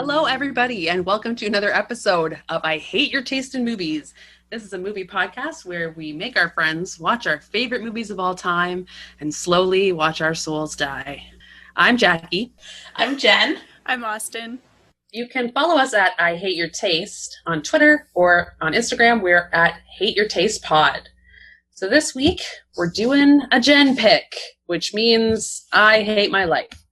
Hello, everybody, and welcome to another episode of I Hate Your Taste in Movies. This is a movie podcast where we make our friends watch our favorite movies of all time and slowly watch our souls die. I'm Jackie. I'm Jen. I'm Austin. You can follow us at I Hate Your Taste on Twitter or on Instagram. We're at Hate Your Taste Pod. So this week, we're doing a Jenn pick, which means I hate my life.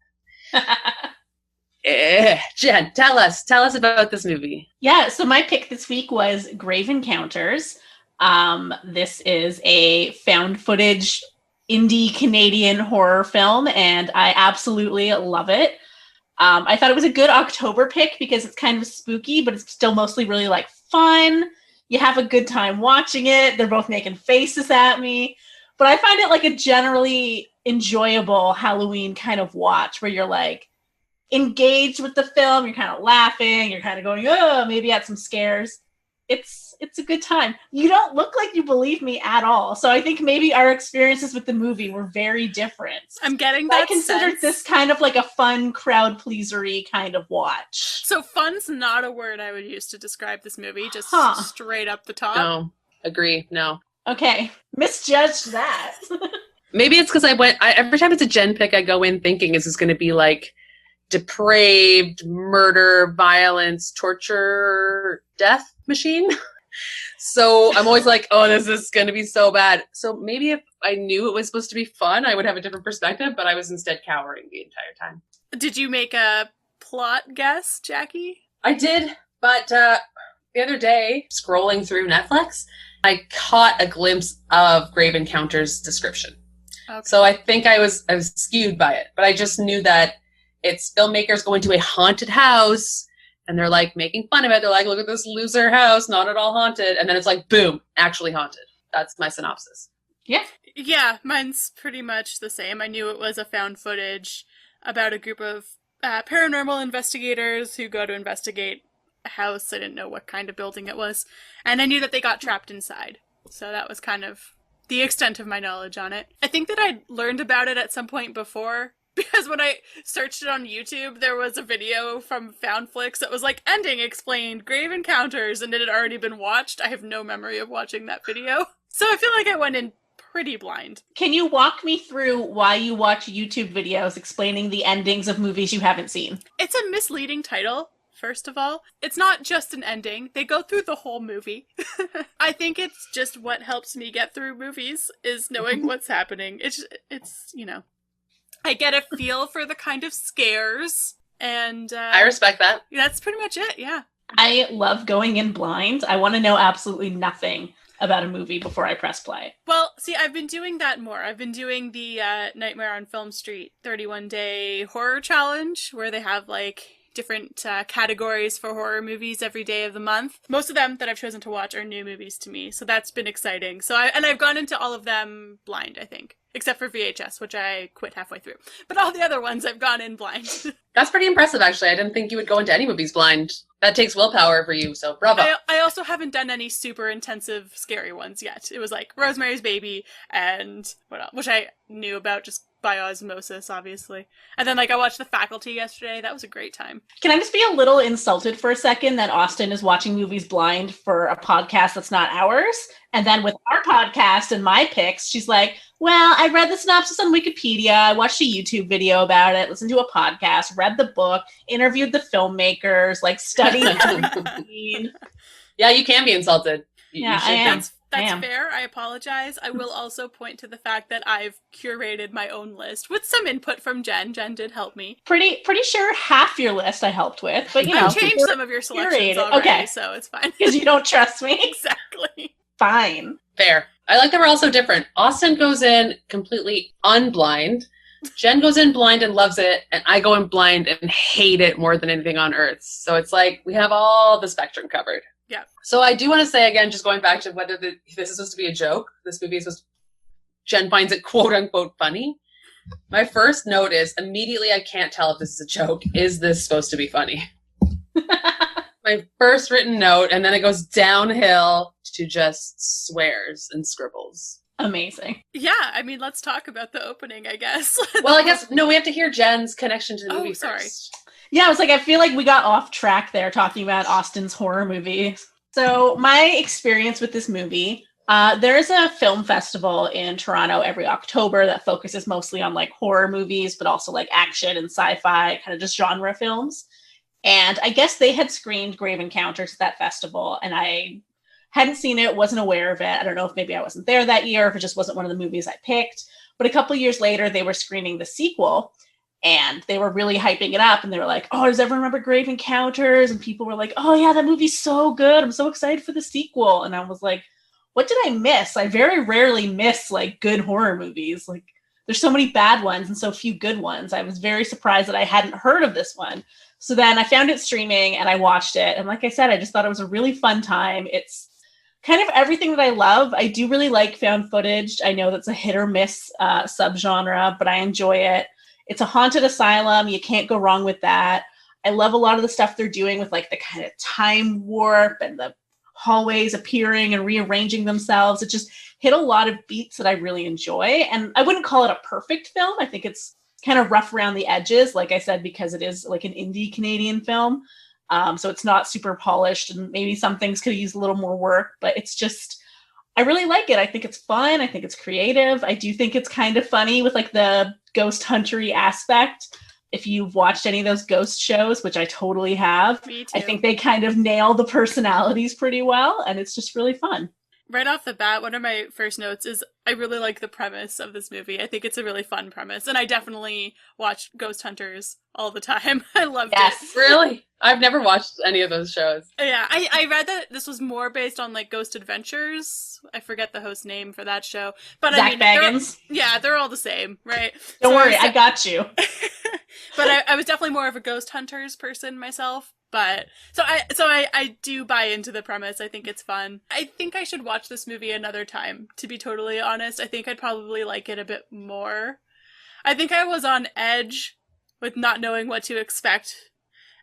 Jenn, tell us about this movie. Yeah, so my pick this week was Grave Encounters. This is a found footage indie Canadian horror film, and I absolutely love it. I thought it was a good October pick because it's kind of spooky, but it's still mostly really like fun. You have a good time watching it. They're both making faces at me, but I find it like a generally enjoyable Halloween kind of watch where you're like engaged with the film, you're kind of laughing, you're kind of going, oh, maybe at some scares. It's a good time. You don't look like you believe me at all. So I think maybe our experiences with the movie were very different. I'm getting that I considered this kind of like a fun crowd pleasery kind of watch. So fun's not a word I would use to describe this movie, just straight up the top. No, agree, no. Okay, misjudged that. Maybe it's because every time it's a Jenn pick, I go in thinking this is going to be like depraved murder, violence, torture, death machine. So I'm always like, oh, this is going to be so bad. So maybe if I knew it was supposed to be fun, I would have a different perspective, but I was instead cowering the entire time. Did you make a plot guess, Jackie? I did, but the other day, scrolling through Netflix, I caught a glimpse of Grave Encounters' description. Okay. So I think I was skewed by it, but I just knew that it's filmmakers going to a haunted house and they're like making fun of it. They're like, look at this loser house, not at all haunted. And then it's like, boom, actually haunted. That's my synopsis. Yeah. Yeah, mine's pretty much the same. I knew it was a found footage about a group of paranormal investigators who go to investigate a house. I didn't know what kind of building it was. And I knew that they got trapped inside. So that was kind of the extent of my knowledge on it. I think that I'd learned about it at some point before, because when I searched it on YouTube, there was a video from Foundflix that was like, ending explained, Grave Encounters, and it had already been watched. I have no memory of watching that video. So I feel like I went in pretty blind. Can you walk me through why you watch YouTube videos explaining the endings of movies you haven't seen? It's a misleading title, first of all. It's not just an ending. They go through the whole movie. I think it's just what helps me get through movies, is knowing what's happening. It's you know, I get a feel for the kind of scares, and I respect that. That's pretty much it, yeah. I love going in blind. I want to know absolutely nothing about a movie before I press play. Well, see, I've been doing that more. I've been doing the Nightmare on Film Street 31-day horror challenge, where they have, like, different categories for horror movies every day of the month. Most of them that I've chosen to watch are new movies to me, so that's been exciting. So I've gone into all of them blind, I think. Except for VHS, which I quit halfway through. But all the other ones I've gone in blind. That's pretty impressive, actually. I didn't think you would go into any movies blind. That takes willpower for you, so bravo. I also haven't done any super intensive, scary ones yet. It was like Rosemary's Baby and what else? Which I knew about just by osmosis, obviously. And then, like, I watched The Faculty yesterday. That was a great time. Can I just be a little insulted for a second that Austin is watching movies blind for a podcast that's not ours? And then with our podcast and my picks, she's like, well, I read the synopsis on Wikipedia, I watched a YouTube video about it, listened to a podcast, read the book, interviewed the filmmakers, like studied everything. Yeah, you can be insulted. Yeah, I am. That's fair. I apologize. I will also point to the fact that I've curated my own list with some input from Jen. Jen did help me. Pretty sure half your list I helped with, but you know. I changed some of your selections already, okay. So it's fine. Because you don't trust me? Exactly. Fine. Fair. I like that we're all so different. Austin goes in completely unblind. Jen goes in blind and loves it, and I go in blind and hate it more than anything on earth. So it's like we have all the spectrum covered. Yeah. So I do want to say again, just going back to whether this is supposed to be a joke. This movie is supposed to, Jen finds it quote unquote funny. My first note is immediately I can't tell if this is a joke. Is this supposed to be funny? My first written note, and then it goes downhill to just swears and scribbles. Amazing. Yeah, I mean, let's talk about the opening, I guess. Well, I guess, no, we have to hear Jen's connection to the movie sorry. first. Yeah, I was like, I feel like we got off track there talking about Austin's horror movies. So my experience with this movie, there's a film festival in Toronto every October that focuses mostly on like horror movies, but also like action and sci-fi, kind of just genre films. And I guess they had screened Grave Encounters at that festival, and I hadn't seen it, wasn't aware of it. I don't know if maybe I wasn't there that year, if it just wasn't one of the movies I picked. But a couple years later, they were screening the sequel, and they were really hyping it up. And they were like, oh, does everyone remember Grave Encounters? And people were like, oh, yeah, that movie's so good. I'm so excited for the sequel. And I was like, what did I miss? I very rarely miss like good horror movies. Like there's so many bad ones and so few good ones. I was very surprised that I hadn't heard of this one. So then I found it streaming and I watched it. And like I said, I just thought it was a really fun time. It's kind of everything that I love. I do really like found footage. I know that's a hit or miss subgenre, but I enjoy it. It's a haunted asylum. You can't go wrong with that. I love a lot of the stuff they're doing with like the kind of time warp and the hallways appearing and rearranging themselves. It just hit a lot of beats that I really enjoy. And I wouldn't call it a perfect film. I think it's kind of rough around the edges, like I said, because it is like an indie Canadian film. So it's not super polished and maybe some things could use a little more work, but it's just, I really like it. I think it's fun. I think it's creative. I do think it's kind of funny with like the ghost huntery aspect. If you've watched any of those ghost shows, which I totally have, Me too. I think they kind of nail the personalities pretty well. And it's just really fun. Right off the bat, one of my first notes is I really like the premise of this movie. I think it's a really fun premise. And I definitely watch Ghost Hunters all the time. I loved it. Really? I've never watched any of those shows. Yeah, I read that this was more based on like Ghost Adventures. I forget the host name for that show. But Zach I mean, Baggins. they're all the same, right? Don't worry, I got you. But I was definitely more of a Ghost Hunters person myself. But so I do buy into the premise. I think it's fun. I think I should watch this movie another time, to be totally honest. I think I'd probably like it a bit more. I think I was on edge with not knowing what to expect.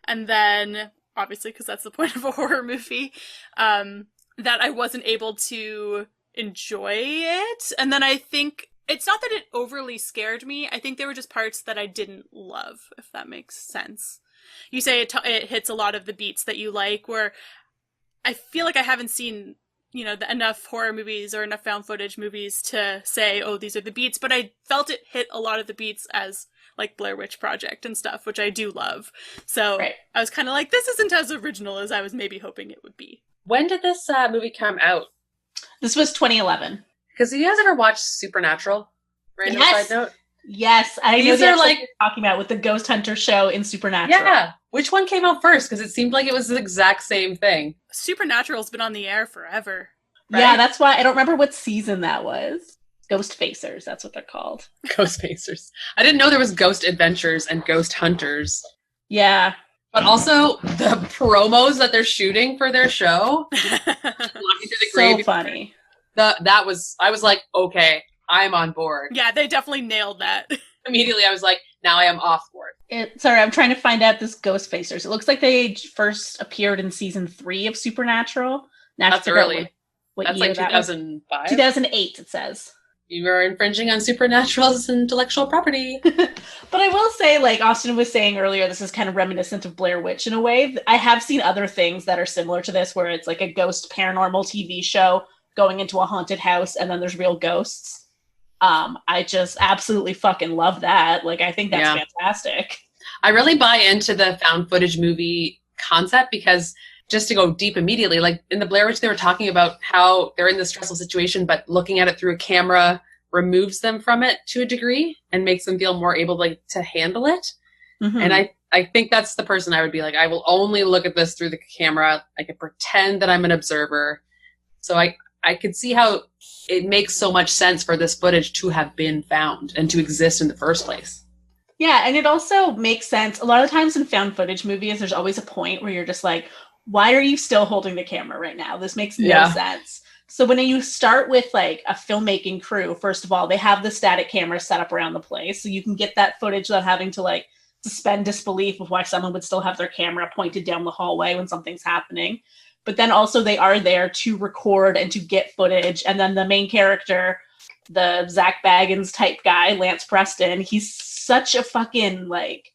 And then, obviously, because that's the point of a horror movie, that I wasn't able to enjoy it. And then I think it's not that it overly scared me. I think there were just parts that I didn't love, if that makes sense. You say it hits a lot of the beats that you like, where I feel like I haven't seen, enough horror movies or enough found footage movies to say, oh, these are the beats, but I felt it hit a lot of the beats as like Blair Witch Project and stuff, which I do love. So right. I was kind of like, this isn't as original as I was maybe hoping it would be. When did this movie come out? This was 2011. Because have you guys ever watched Supernatural? Random yes. side note. Yes, I These know are like you're talking about with the Ghost Hunter show in Supernatural. Yeah, which one came out first? Because it seemed like it was the exact same thing. Supernatural's been on the air forever. Right? Yeah, that's why I don't remember what season that was. Ghost Facers, that's what they're called. Ghost Facers. I didn't know there was Ghost Adventures and Ghost Hunters. Yeah. But also the promos that they're shooting for their show. Walking through the grave. So funny. I was like, okay, I'm on board. Yeah, they definitely nailed that. Immediately I was like, now I am off board. Sorry, I'm trying to find out this Ghost Facers. It looks like they first appeared in season 3 of Supernatural. Now that's early. What that's year like 2005? 2008, it says. You are infringing on Supernatural's intellectual property. But I will say, like Austin was saying earlier, this is kind of reminiscent of Blair Witch in a way. I have seen other things that are similar to this, where it's like a ghost paranormal TV show going into a haunted house and then there's real ghosts. I just absolutely fucking love that. Like, I think that's fantastic. I really buy into the found footage movie concept because just to go deep immediately, like in the Blair Witch, they were talking about how they're in this stressful situation, but looking at it through a camera removes them from it to a degree and makes them feel more able to handle it. Mm-hmm. And I think that's the person I would be like, I will only look at this through the camera. I can pretend that I'm an observer. So I could see how it makes so much sense for this footage to have been found and to exist in the first place. Yeah, and it also makes sense. A lot of times in found footage movies, there's always a point where you're just like, why are you still holding the camera right now? This makes no sense. So when you start with like a filmmaking crew, first of all, they have the static camera set up around the place. So you can get that footage without having to like suspend disbelief of why someone would still have their camera pointed down the hallway when something's happening. But then also they are there to record and to get footage. And then the main character, the Zach Baggins type guy, Lance Preston, he's such a fucking like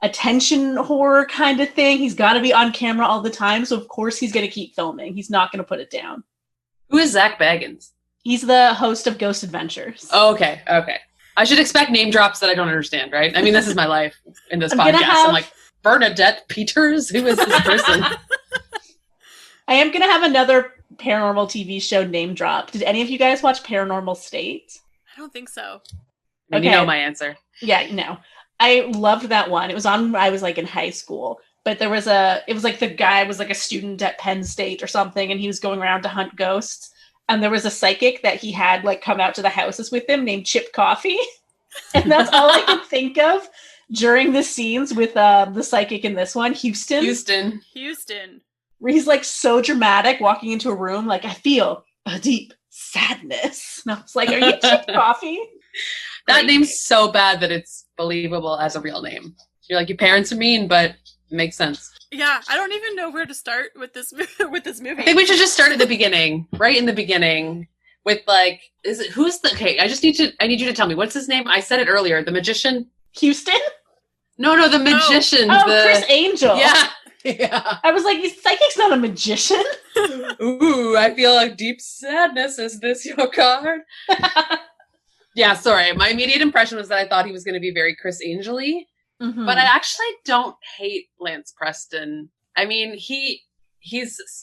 attention horror kind of thing. He's got to be on camera all the time, so of course he's going to keep filming. He's not going to put it down. Who is Zach Baggins? He's the host of Ghost Adventures. Oh, okay. I should expect name drops that I don't understand, right? I mean, this is my life in this podcast. I'm like, Bernadette Peters? Who is this person? I am going to have another paranormal TV show name drop. Did any of you guys watch Paranormal State? I don't think so. And you know my answer. Yeah, no. I loved that one. It was on when I was like in high school. But it was like the guy was like a student at Penn State or something, and he was going around to hunt ghosts. And there was a psychic that he had like come out to the houses with him named Chip Coffee. And that's all I could think of during the scenes with the psychic in this one, Houston. Where he's like so dramatic walking into a room, like, I feel a deep sadness. And I was like, are you Chip Coffee? That name's so bad that it's believable as a real name. You're like, your parents are mean, but it makes sense. Yeah, I don't even know where to start with this movie. I think we should just start at the beginning, right in the beginning, with like, okay, I need you to tell me, what's his name? I said it earlier, the magician? Houston? No, the magician. Chris Angel. Yeah. I was like, psychic's not a magician. Ooh, I feel like deep sadness. Is this your card? Yeah, sorry. My immediate impression was that I thought he was going to be very Chris Angel-y. Mm-hmm. But I actually don't hate Lance Preston. I mean, he's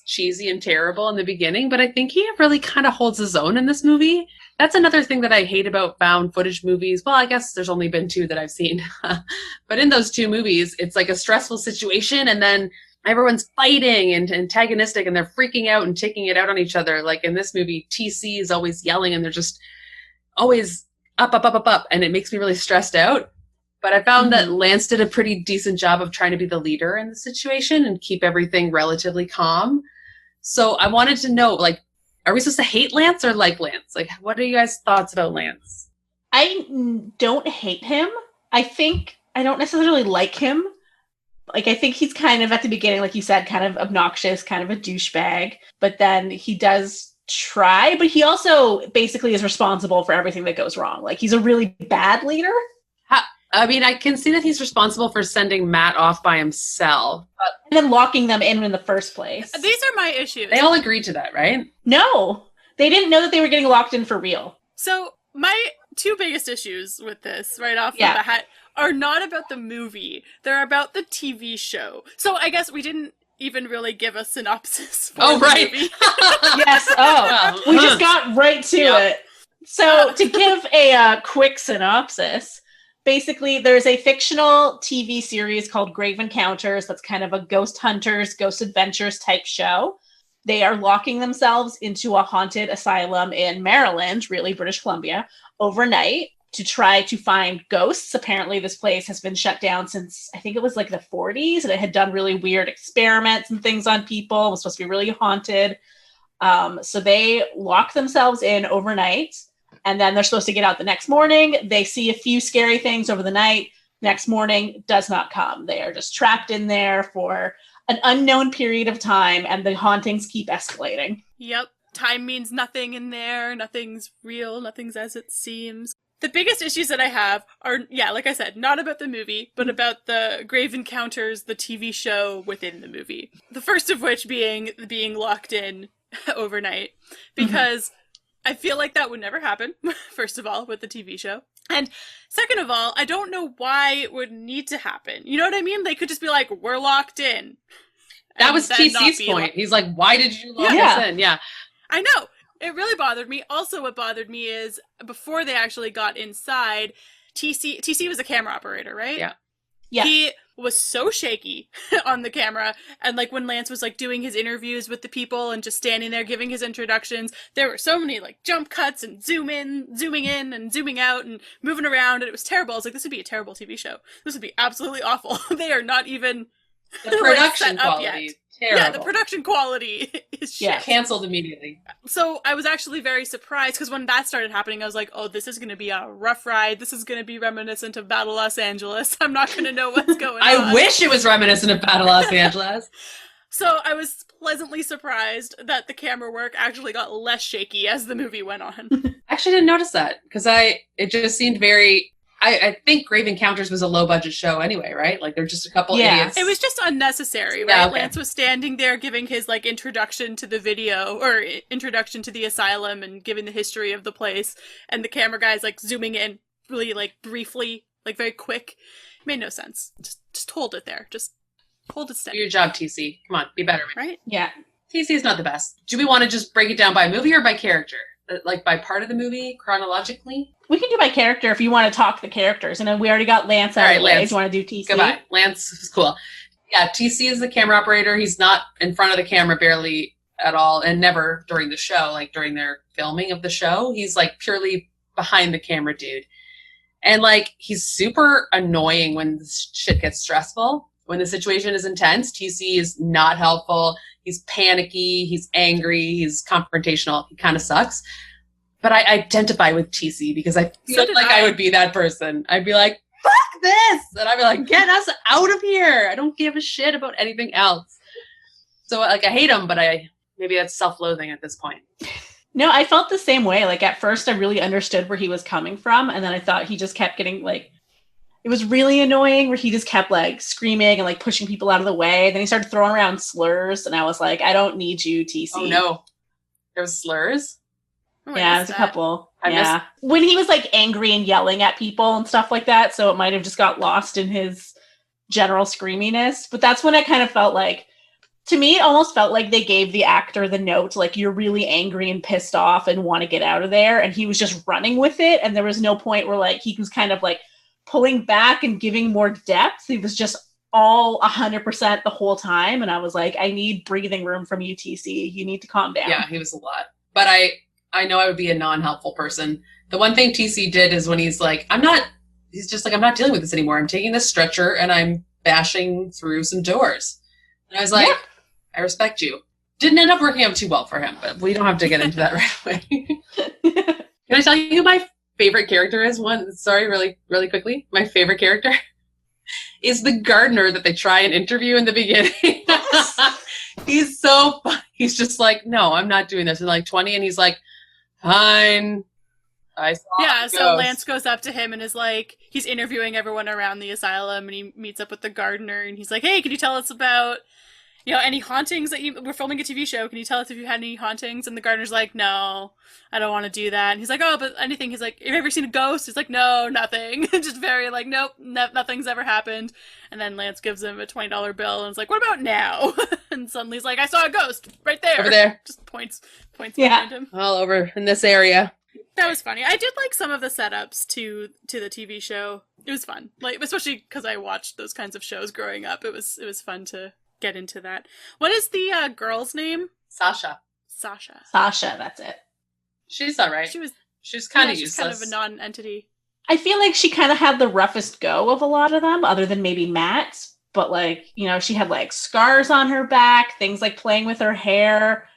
cheesy and terrible in the beginning, but I think he really kind of holds his own in this movie. That's another thing that I hate about found footage movies. Well, I guess there's only been 2 that I've seen. But in those 2 movies, it's like a stressful situation, and then everyone's fighting and antagonistic, and they're freaking out and taking it out on each other. Like in this movie, TC is always yelling, and they're just always up, and it makes me really stressed out. But I found that Lance did a pretty decent job of trying to be the leader in the situation and keep everything relatively calm. So I wanted to know, like, are we supposed to hate Lance or like Lance? Like, what are you guys' thoughts about Lance? I don't hate him. I think I don't necessarily like him. Like, I think he's kind of, at the beginning, like you said, kind of obnoxious, kind of a douchebag. But then he does try, but he also basically is responsible for everything that goes wrong. Like, he's a really bad leader. I mean, I can see that he's responsible for sending Matt off by himself. And then locking them in the first place. These are my issues. They all agreed to that, right? No. They didn't know that they were getting locked in for real. So my 2 biggest issues with this, right off the bat, are not about the movie. They're about the TV show. So I guess we didn't even really give a synopsis for the movie. Yes. We just got right to it. So to give a quick synopsis, basically, there's a fictional TV series called Grave Encounters that's kind of a ghost hunters, ghost adventures type show. They are locking themselves into a haunted asylum in Maryland, really British Columbia, overnight to try to find ghosts. Apparently, this place has been shut down since, I think it was like the 40s, and it had done really weird experiments and things on people. It was supposed to be really haunted. So they lock themselves in overnight. And then they're supposed to get out the next morning. They see a few scary things over the night. Next morning does not come. They are just trapped in there for an unknown period of time, and the hauntings keep escalating. Yep. Time means nothing in there. Nothing's real. Nothing's as it seems. The biggest issues that I have are, like I said, not about the movie, but about the Grave Encounters, the TV show within the movie. The first of which being locked in overnight. Because I feel like that would never happen, first of all, with the TV show. And second of all, I don't know why it would need to happen. You know what I mean? They could just be like, we're locked in. That was TC's point. He's like, why did you lock us in? Yeah. I know. It really bothered me. Also, what bothered me is, before they actually got inside, TC was a camera operator, right? Yeah. He was so shaky on the camera, and like when Lance was like doing his interviews with the people and just standing there giving his introductions, there were so many like jump cuts and zooming in and zooming out and moving around, and it was terrible. I was like, this would be a terrible TV show. This would be absolutely awful. They are not even the production quality. Terrible. Yeah, the production quality is shit. Yeah, canceled immediately. So I was actually very surprised, because when that started happening, I was like, oh, this is going to be a rough ride. This is going to be reminiscent of Battle Los Angeles. I'm not going to know what's going on. I wish it was reminiscent of Battle Los Angeles. So I was pleasantly surprised that the camera work actually got less shaky as the movie went on. I actually didn't notice that, because it just seemed very I think Grave Encounters was a low budget show anyway, right? Like they're just a couple idiots. It was just unnecessary, right? Yeah, okay. Lance was standing there giving his like introduction to the video or introduction to the asylum and giving the history of the place, and the camera guy's like zooming in really like briefly, like very quick. It made no sense. Just hold it there. Just hold it steady. Do your job, TC. Come on, be better. Right? Yeah. TC is not the best. Do we want to just break it down by movie or by character? Like by part of the movie, chronologically? We can do by character if you want to talk the characters. And then we already got Lance out of the way. Do you want to do TC? Goodbye. Lance is cool. Yeah, TC is the camera operator. He's not in front of the camera barely at all, and never during the show, like during their filming of the show. He's like purely behind the camera dude. And like, he's super annoying when shit gets stressful. When the situation is intense, TC is not helpful. He's panicky. He's angry. He's confrontational. He kind of sucks. But I identify with TC because I feel like I would be that person. I'd be like, fuck this! And I'd be like, get us out of here! I don't give a shit about anything else. So like, I hate him, but maybe that's self-loathing at this point. No, I felt the same way. Like at first I really understood where he was coming from. And then I thought he just kept getting like, it was really annoying where he just kept like screaming and like pushing people out of the way. Then he started throwing around slurs. And I was like, I don't need you, TC. Oh no. There was slurs? Oh, yeah, there's a couple. When he was like angry and yelling at people and stuff like that. So it might have just got lost in his general screaminess. But that's when I kind of felt like, to me, it almost felt like they gave the actor the note, like, you're really angry and pissed off and want to get out of there. And he was just running with it. And there was no point where, like, he was kind of, like, pulling back and giving more depth. He was just all 100% the whole time. And I was like, I need breathing room from you, TC. You need to calm down. Yeah, he was a lot. But I know I would be a non-helpful person. The one thing TC did is when he's just like, I'm not dealing with this anymore. I'm taking this stretcher and I'm bashing through some doors. And I was like, I respect you. Didn't end up working out too well for him, but we don't have to get into that right away. Can I tell you who my favorite character is? Really, really quickly. My favorite character is the gardener that they try and interview in the beginning. He's so funny. He's just like, no, I'm not doing this. And like 20, and he's like, fine. So Lance goes up to him and is like, he's interviewing everyone around the asylum, and he meets up with the gardener, and he's like, hey, can you tell us about, any hauntings that we're filming a TV show. Can you tell us if you had any hauntings? And the gardener's like, no, I don't want to do that. And he's like, oh, but anything. He's like, have you ever seen a ghost? He's like, no, nothing. Just very like, nope, nothing's ever happened. And then Lance gives him a $20 bill and is like, what about now? And suddenly he's like, I saw a ghost right there. Over there. Just points behind him. All over in this area. That was funny. I did like some of the setups to the TV show. It was fun. Like, especially because I watched those kinds of shows growing up. It was fun to get into that. What is the girl's name? Sasha, that's it. She's all right. She was kind of useless. Kind of a non-entity. I feel like she kind of had the roughest go of a lot of them, other than maybe Matt. But like, she had like scars on her back, things like playing with her hair.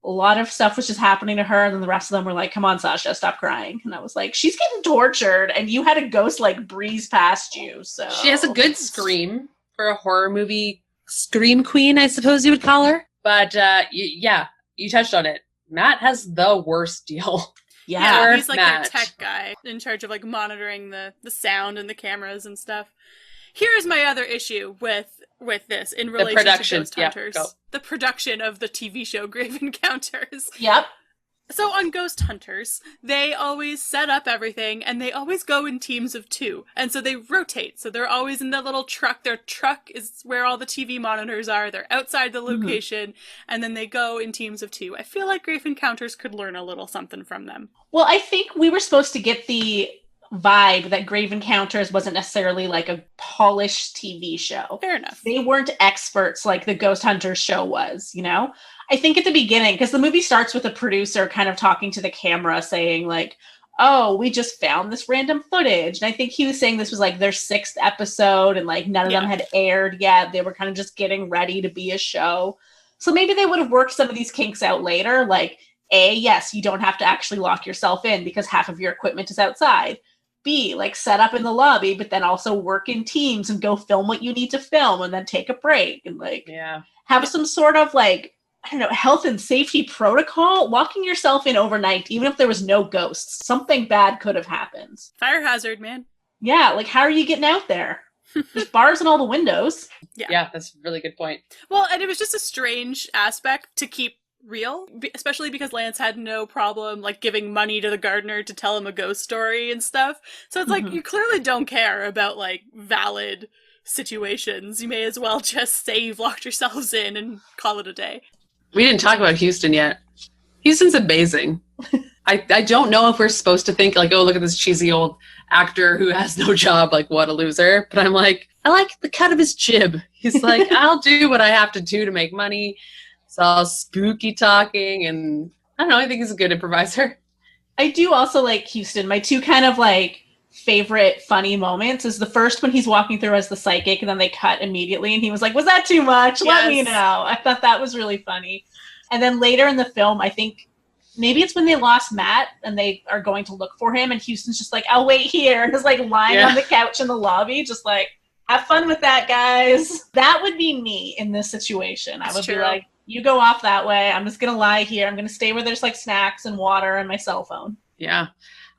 A lot of stuff was just happening to her, and then the rest of them were like, come on, Sasha, stop crying. And I was like, she's getting tortured, and you had a ghost like breeze past you. So she has a good scream for a horror movie. Scream queen, I suppose you would call her. But you touched on it. Matt has the worst deal. Yeah, he's like their tech guy in charge of like monitoring the sound and the cameras and stuff. Here's my other issue with this in relation to Ghost Hunters. The production of the TV show Grave Encounters. Yep. So on Ghost Hunters, they always set up everything, and they always go in teams of 2. And so they rotate. So they're always in that little truck. Their truck is where all the TV monitors are. They're outside the location, and then they go in teams of 2. I feel like Grave Encounters could learn a little something from them. Well, I think we were supposed to get the vibe that Grave Encounters wasn't necessarily like a polished TV show. Fair enough. They weren't experts like the Ghost Hunters show was, I think at the beginning, because the movie starts with a producer kind of talking to the camera saying like, oh, we just found this random footage. And I think he was saying this was like their 6th episode, and like none of them had aired yet. They were kind of just getting ready to be a show. So maybe they would have worked some of these kinks out later. Like, A, yes, you don't have to actually lock yourself in because half of your equipment is outside. B, like set up in the lobby, but then also work in teams and go film what you need to film and then take a break and like have some sort of like, I don't know, health and safety protocol. Locking yourself in overnight, even if there was no ghosts, something bad could have happened. Fire hazard, man. Yeah, like, how are you getting out there? There's bars in all the windows. Yeah, that's a really good point. Well, and it was just a strange aspect to keep real, especially because Lance had no problem, like, giving money to the gardener to tell him a ghost story and stuff. So it's like, you clearly don't care about, like, valid situations. You may as well just say you've locked yourselves in and call it a day. We didn't talk about Houston yet. Houston's amazing. I don't know if we're supposed to think, like, oh, look at this cheesy old actor who has no job, like, what a loser. But I'm like, I like the cut of his jib. He's like, I'll do what I have to do to make money. It's all spooky talking, and I don't know, I think he's a good improviser. I do also like Houston. My two kind of, like, favorite funny moments is the first when he's walking through as the psychic, and then they cut immediately, and he was like, was that too much? Yes. Let me know. I thought that was really funny. And then later in the film, I think maybe it's when they lost Matt and they are going to look for him, and Houston's just like, I'll wait here, and is like lying on the couch in the lobby, just like, have fun with that, guys. That would be me in this situation. I would be like, you go off that way. I'm just going to lie here. I'm going to stay where there's like snacks and water and my cell phone. Yeah.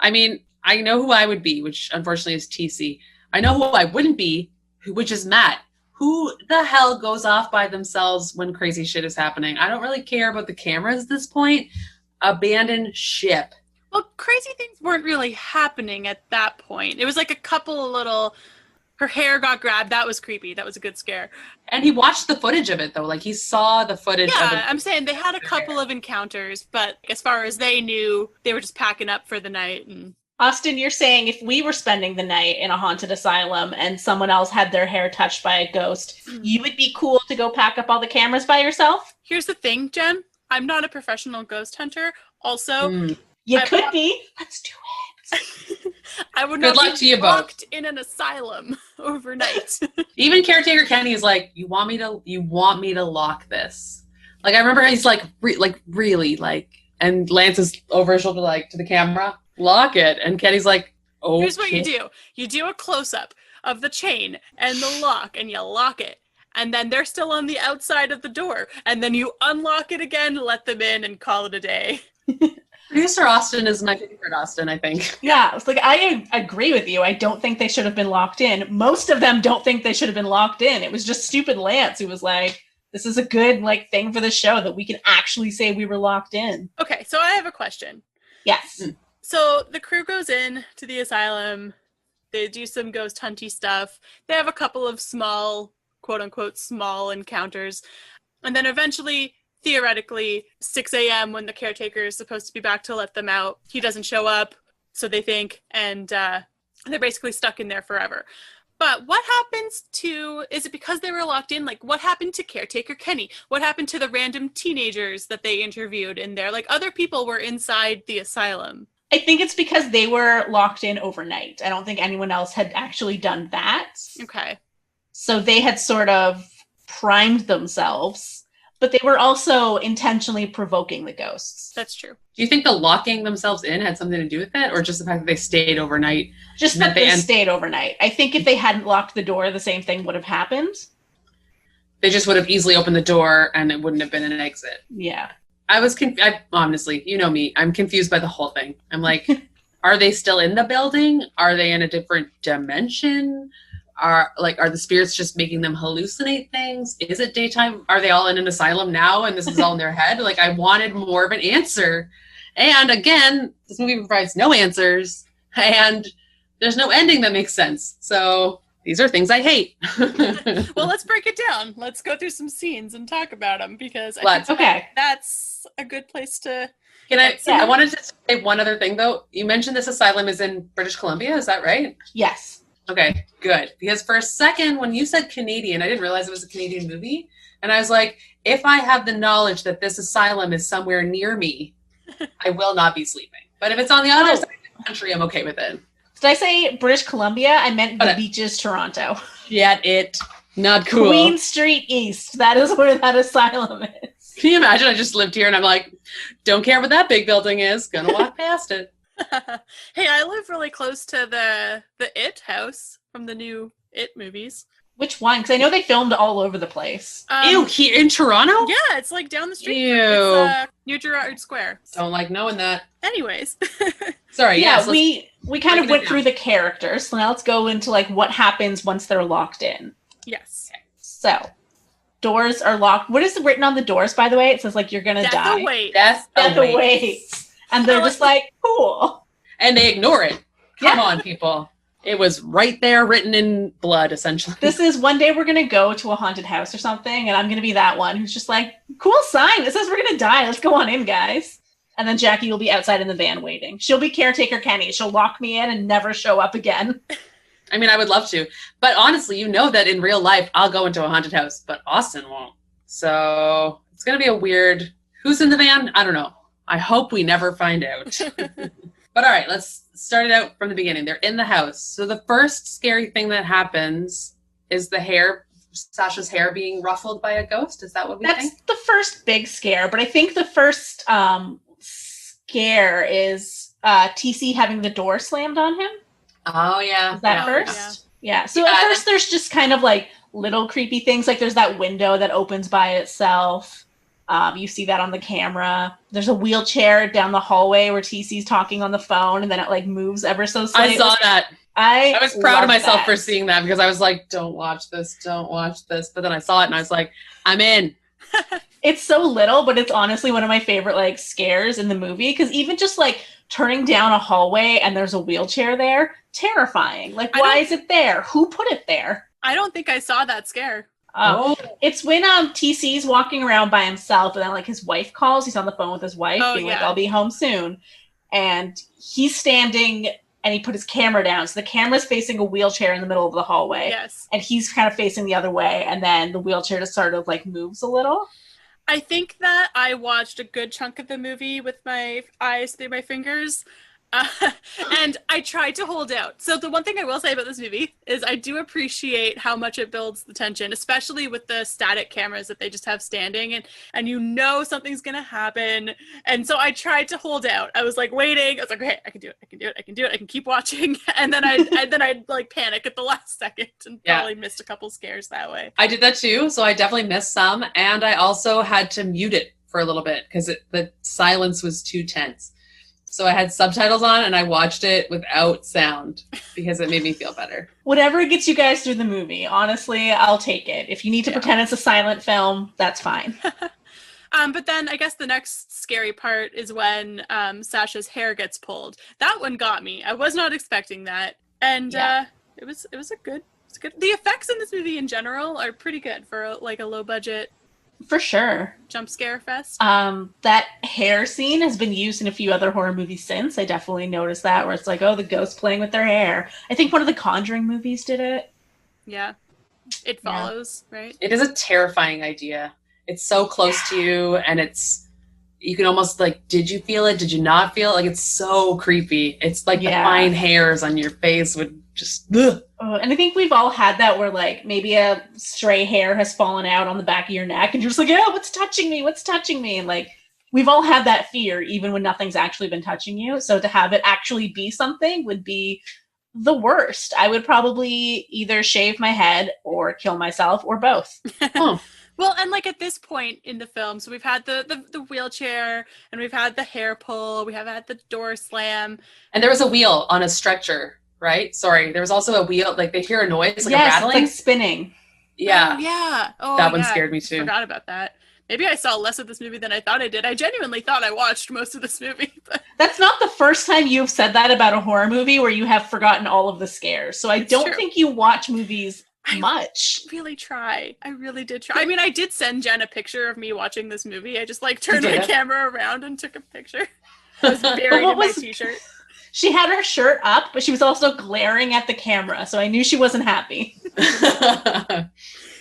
I mean, I know who I would be, which unfortunately is TC. I know who I wouldn't be, which is Matt. Who the hell goes off by themselves when crazy shit is happening? I don't really care about the cameras at this point. Abandon ship. Well, crazy things weren't really happening at that point. It was like a couple of little... Her hair got grabbed. That was creepy. That was a good scare. And he watched the footage of it, though. Like, he saw the footage of it. Yeah, I'm saying they had a couple of encounters, but as far as they knew, they were just packing up for the night. And Austin, you're saying if we were spending the night in a haunted asylum and someone else had their hair touched by a ghost, you would be cool to go pack up all the cameras by yourself? Here's the thing, Jen. I'm not a professional ghost hunter. Also, you could be. Let's do it. I would Good not luck to be you both. locked in an asylum overnight. Even caretaker Kenny is like, you want me to lock this? Like, I remember he's like, really, like, and Lance is over his shoulder, like, to the camera, lock it. And Kenny's like, oh. Here's what you do. You do a close-up of the chain and the lock, and you lock it. And then they're still on the outside of the door. And then you unlock it again, let them in, and call it a day. Producer Austin is my favorite Austin, I think. Yeah, it's like, I agree with you. I don't think they should have been locked in. Most of them don't think they should have been locked in. It was just stupid Lance who was like, this is a good, like, thing for the show that we can actually say we were locked in. Okay, so I have a question. Yes. So the crew goes in to the asylum. They do some ghost hunty stuff. They have a couple of small, quote-unquote, small encounters. And then eventually... Theoretically, 6 a.m. when the caretaker is supposed to be back to let them out, he doesn't show up, so they think, and they're basically stuck in there forever. But what happens to, is it because they were locked in? Like, what happened to caretaker Kenny? What happened to the random teenagers that they interviewed in there? Like, other people were inside the asylum. I think it's because they were locked in overnight. I don't think anyone else had actually done that. Okay. So they had sort of primed themselves. But they were also intentionally provoking the ghosts. That's true. Do you think the locking themselves in had something to do with it? Or just the fact that they stayed overnight? Just that they stayed overnight. I think if they hadn't locked the door, the same thing would have happened. They just would have easily opened the door and it wouldn't have been an exit. Yeah. Honestly, you know me, I'm confused by the whole thing. I'm like, are they still in the building? Are they in a different dimension? Are the spirits just making them hallucinate things? Is it daytime? Are they all in an asylum now and this is all in their head? Like, I wanted more of an answer. And again, this movie provides no answers and there's no ending that makes sense. So these are things I hate. Well, let's break it down. Let's go through some scenes and talk about them because I think that's a good place to... I wanted to say one other thing though. You mentioned this asylum is in British Columbia, is that right? Yes. Okay, good. Because for a second, when you said Canadian, I didn't realize it was a Canadian movie. And I was like, if I have the knowledge that this asylum is somewhere near me, I will not be sleeping. But if it's on the other side of the country, I'm okay with it. Did I say British Columbia? I meant the beaches, Toronto. Yeah, not cool. Queen Street East. That is where that asylum is. Can you imagine? I just lived here and I'm like, don't care what that big building is. Gonna walk past it. Hey, I live really close to the It house from the new It movies. Which one? Because I know they filmed all over the place. Ew, here in Toronto? Yeah, it's like down the street. Ew. It's near Gerrard Square. Don't like knowing that. Anyways. Sorry, yeah, we we kind of went through the characters. So now let's go into like what happens once they're locked in. Yes. So doors are locked. What is written on the doors, by the way? It says like you're gonna die. Death awaits. And they're just like, cool. And they ignore it. Come on, people. It was right there written in blood, essentially. This is one day we're gonna go to a haunted house or something, and I'm gonna be that one who's just like, cool sign. It says we're gonna die. Let's go on in, guys. And then Jackie will be outside in the van waiting. She'll be caretaker Kenny. She'll lock me in and never show up again. I mean, I would love to. But honestly, you know that in real life, I'll go into a haunted house, but Austin won't. So it's going to be a weird... Who's in the van? I don't know. I hope we never find out. But all right, let's start it out from the beginning. They're in the house. So the first scary thing that happens is the hair, Sasha's hair being ruffled by a ghost. Is that what we think? That's the first big scare. But I think the first scare is TC having the door slammed on him. Oh, yeah. Is that first? Yeah. So at first there's just kind of like little creepy things. Like there's that window that opens by itself. You see that on the camera. There's a wheelchair down the hallway where TC's talking on the phone, and then it like moves ever so slightly. I saw that. I was proud of myself for seeing that, because I was like, don't watch this. But then I saw it and I was like, I'm in. It's so little, but it's honestly one of my favorite like scares in the movie, because even just like turning down a hallway and there's a wheelchair there, terrifying. Like, why is it there? Who put it there? I don't think I saw that scare. It's when TC's walking around by himself, and then like his wife calls. He's on the phone with his wife, being like, I'll be home soon. And he's standing and he put his camera down. So the camera's facing a wheelchair in the middle of the hallway. Yes. And he's kind of facing the other way, and then the wheelchair just sort of like moves a little. I think that I watched a good chunk of the movie with my eyes through my fingers. And I tried to hold out. So the one thing I will say about this movie is I do appreciate how much it builds the tension, especially with the static cameras that they just have standing, and you know something's gonna happen. And so I tried to hold out. I was like waiting. I was like, okay, I can do it. I can keep watching. And then I'd like panic at the last second and probably missed a couple scares that way. I did that too. So I definitely missed some. And I also had to mute it for a little bit because the silence was too tense. So I had subtitles on and I watched it without sound because it made me feel better. Whatever gets you guys through the movie, honestly, I'll take it. If you need to pretend it's a silent film, that's fine. But then I guess the next scary part is when Sasha's hair gets pulled. That one got me. I was not expecting that. And it was good. The effects in this movie in general are pretty good for a low budget. For sure. Jump scare fest. That hair scene has been used in a few other horror movies since. I definitely noticed that, where it's like, oh, the ghosts playing with their hair. I think one of the Conjuring movies did it. Yeah. It follows, right? It is a terrifying idea. It's so close to you, and you can almost like, did you feel it? Did you not feel it? Like, it's so creepy. It's like the fine hairs on your face would just, ugh. And I think we've all had that where like maybe a stray hair has fallen out on the back of your neck and you're just like, oh, what's touching me? And like, we've all had that fear even when nothing's actually been touching you. So to have it actually be something would be the worst. I would probably either shave my head or kill myself or both. Well, and like at this point in the film, so we've had the wheelchair and we've had the hair pull, we have had the door slam. And there was a wheel on a stretcher. Right? Sorry. There was also a wheel, like they hear a noise, like a rattling. It's like spinning. Yeah. Oh, yeah. Oh, that one scared me too. I forgot about that. Maybe I saw less of this movie than I thought I did. I genuinely thought I watched most of this movie. But... That's not the first time you've said that about a horror movie where you have forgotten all of the scares. So I don't think you watch movies much. I really try. I really did try. I mean, I did send Jen a picture of me watching this movie. I just like turned my camera around and took a picture. I was buried in my t-shirt. She had her shirt up, but she was also glaring at the camera, so I knew she wasn't happy. I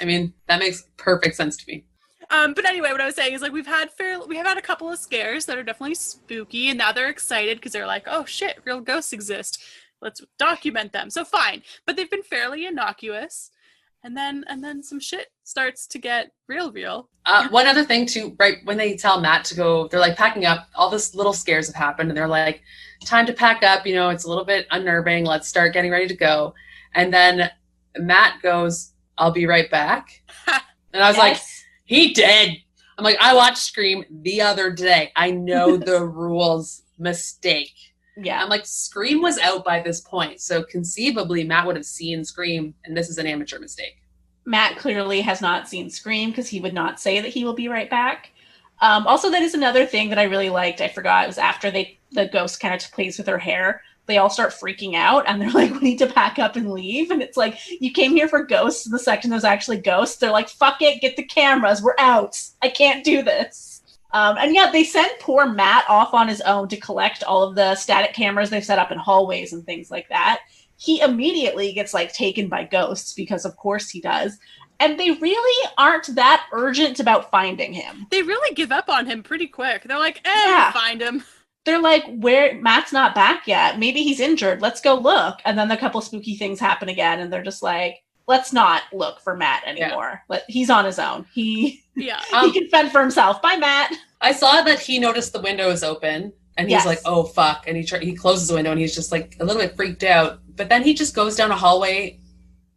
mean, that makes perfect sense to me. But anyway, what I was saying is like we have had a couple of scares that are definitely spooky, and now they're excited because they're like, oh shit, real ghosts exist. Let's document them. So fine, but they've been fairly innocuous, and then some shit starts to get real. One other thing too, right when they tell Matt to go, they're like packing up. All this little scares have happened, and they're like, time to pack up. You know, it's a little bit unnerving. Let's start getting ready to go. And then Matt goes, "I'll be right back." And I was like, he did. I'm like, I watched Scream the other day. I know the rules. Mistake. Yeah. I'm like, Scream was out by this point. So conceivably, Matt would have seen Scream, and this is an amateur mistake. Matt clearly has not seen Scream because he would not say that he will be right back. Also, that is another thing that I really liked. I forgot. It was after the ghost kind of plays with her hair. They all start freaking out and they're like, we need to pack up and leave. And it's like, you came here for ghosts in the section there's actually ghosts. They're like, fuck it, get the cameras. We're out. I can't do this. And yeah, they sent poor Matt off on his own to collect all of the static cameras they've set up in hallways and things like that. He immediately gets like taken by ghosts because of course he does. And they really aren't that urgent about finding him. They really give up on him pretty quick. They're like, Yeah. We'll find him. They're like, where Matt's not back yet. Maybe he's injured. Let's go look. And then a couple spooky things happen again. And they're just like, let's not look for Matt anymore. Yeah. He's on his own. He can fend for himself. Bye, Matt. I saw that he noticed the window is open. And he's like, oh, fuck. And he closes the window and he's just like a little bit freaked out. But then he just goes down a hallway.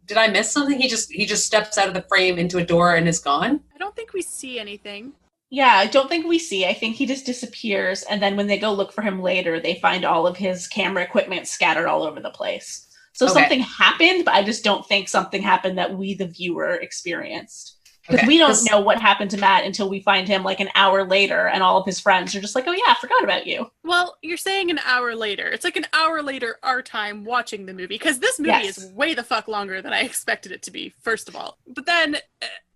Did I miss something? He just steps out of the frame into a door and is gone? I don't think we see anything. Yeah, I don't think we see. I think he just disappears. And then when they go look for him later, they find all of his camera equipment scattered all over the place. So something happened, but I just don't think something happened that we, the viewer, experienced. Because we don't know what happened to Matt until we find him like an hour later and all of his friends are just like, oh yeah, I forgot about you. Well, you're saying an hour later. It's like an hour later our time watching the movie. Because this movie is way the fuck longer than I expected it to be, first of all. But then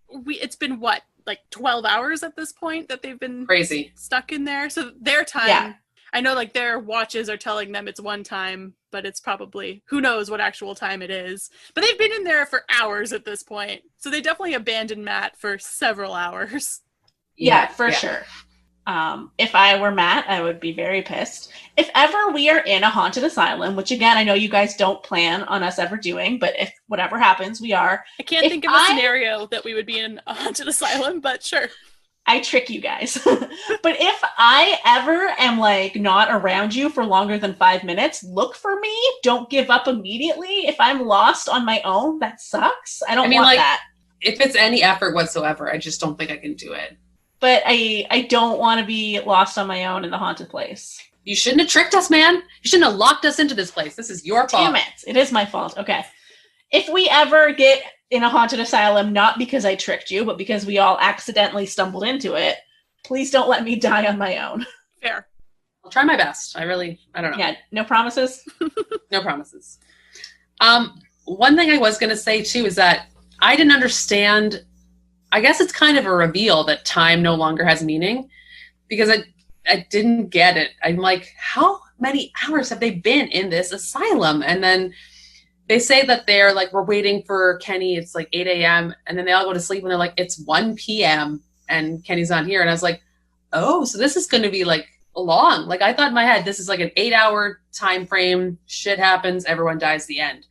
it's been what? Like 12 hours at this point that they've been crazy stuck in there. So their time, I know like their watches are telling them it's one time, but it's probably, who knows what actual time it is. But they've been in there for hours at this point. So they definitely abandoned Matt for several hours. Yeah, for sure. If I were Matt, I would be very pissed. If ever we are in a haunted asylum, which again, I know you guys don't plan on us ever doing, but if whatever happens, we are. I can't think of a scenario that we would be in a haunted asylum, but sure. I trick you guys. But if I ever am like not around you for longer than 5 minutes, look for me. Don't give up immediately. If I'm lost on my own, that sucks. I don't want that. If it's any effort whatsoever, I just don't think I can do it. But I don't want to be lost on my own in the haunted place. You shouldn't have tricked us, man. You shouldn't have locked us into this place. This is your fault. Damn it. It is my fault. Okay. If we ever get in a haunted asylum, not because I tricked you, but because we all accidentally stumbled into it, please don't let me die on my own. Fair. I'll try my best. I don't know. Yeah, no promises? No promises. One thing I was going to say, too, is that I didn't understand. I guess it's kind of a reveal that time no longer has meaning, because I didn't get it. I'm like, how many hours have they been in this asylum? And then they say that they're like, we're waiting for Kenny. It's like 8 a.m. And then they all go to sleep and they're like, it's 1 p.m. and Kenny's not here. And I was like, oh, so this is going to be like long. Like I thought in my head, this is like an 8-hour time frame. Shit happens. Everyone dies, the end.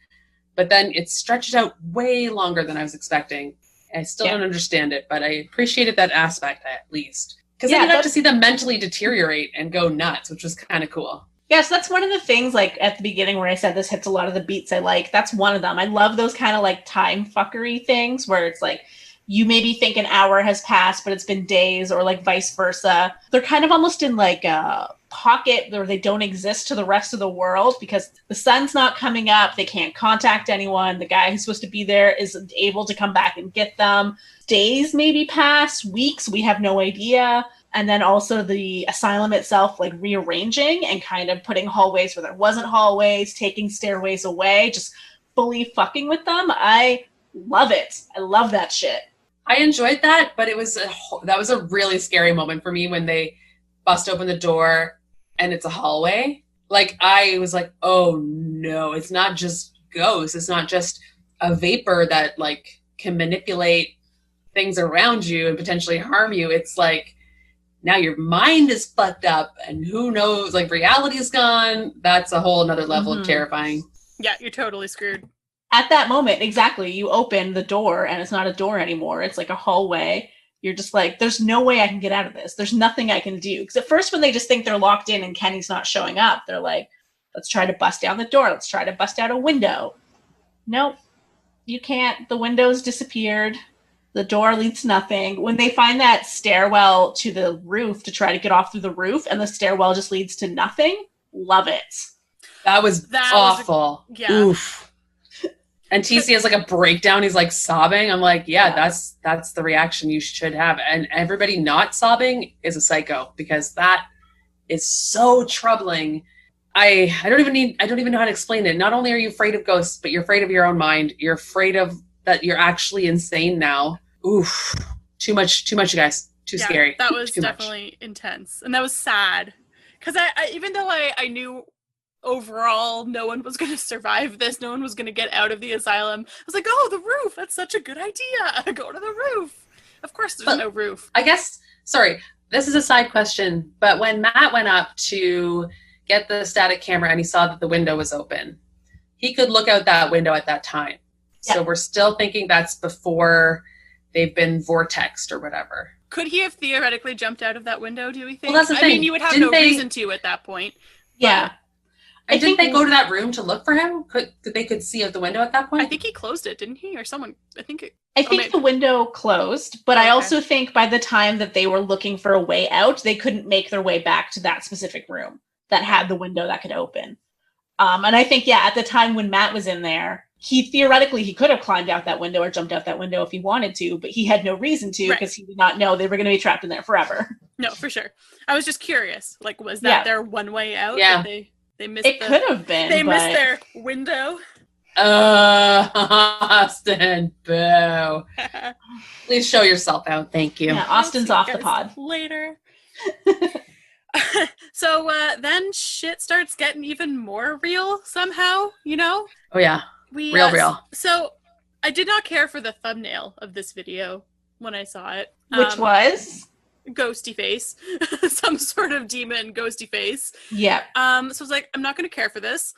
But then it stretched out way longer than I was expecting. I still don't understand it, but I appreciated that aspect at least. Because I got to see them mentally deteriorate and go nuts, which was kind of cool. Yes, that's one of the things, like, at the beginning where I said this hits a lot of the beats I like. That's one of them. I love those kind of, like, time fuckery things where it's like, you maybe think an hour has passed, but it's been days, or, like, vice versa. They're kind of almost in, like, a pocket where they don't exist to the rest of the world because the sun's not coming up. They can't contact anyone. The guy who's supposed to be there isn't able to come back and get them. Days maybe pass, weeks, we have no idea. And then also the asylum itself, like rearranging and kind of putting hallways where there wasn't hallways, taking stairways away, just fully fucking with them. I love it. I love that shit. I enjoyed that, but that was a really scary moment for me when they bust open the door and it's a hallway. Like I was like, oh no, it's not just ghosts. It's not just a vapor that like can manipulate things around you and potentially harm you. It's like, now your mind is fucked up and who knows, like reality is gone. That's a whole nother level of terrifying. Yeah, you're totally screwed. At that moment, exactly. You open the door and it's not a door anymore. It's like a hallway. You're just like, there's no way I can get out of this. There's nothing I can do. Because at first when they just think they're locked in and Kenny's not showing up, they're like, let's try to bust down the door. Let's try to bust out a window. Nope, you can't. The window's disappeared. The door leads to nothing. When they find that stairwell to the roof to try to get off through the roof and the stairwell just leads to nothing, love it. That was awful. Yeah. Oof. And TC has like a breakdown. He's like sobbing. I'm like, yeah, that's the reaction you should have. And everybody not sobbing is a psycho, because that is so troubling. I don't even know how to explain it. Not only are you afraid of ghosts, but you're afraid of your own mind. You're afraid of that you're actually insane now. Oof. Too much, you guys. Too scary. That was definitely intense. And that was sad. Because I even though I knew overall no one was going to survive this, no one was going to get out of the asylum, I was like, oh, the roof, that's such a good idea. Go to the roof. Of course there's no roof. I guess, sorry, this is a side question, but when Matt went up to get the static camera and he saw that the window was open, he could look out that window at that time. Yeah. So we're still thinking that's before they've been vortexed or whatever. Could he have theoretically jumped out of that window, do we think? Well, that's the thing. I mean, you would have reason to at that point. Yeah. And didn't they go to that room to look for him? They could see out the window at that point? I think he closed it, didn't he? Or someone, I think the window closed, but I also think by the time that they were looking for a way out, they couldn't make their way back to that specific room that had the window that could open. And I think, at the time when Matt was in there, he could have climbed out that window or jumped out that window if he wanted to, but he had no reason to because he did not know they were going to be trapped in there forever. No, for sure. I was just curious. Like, was that their one way out? Yeah. They missed it could have been. They missed their window. Austin, boo. Please show yourself out. Thank you. Yeah, Austin's off the pod. Later. So then shit starts getting even more real somehow, you know? Oh, yeah. Real. So I did not care for the thumbnail of this video when I saw it. Which was? Ghosty face. Some sort of demon ghosty face. Yeah. So I was like, I'm not going to care for this.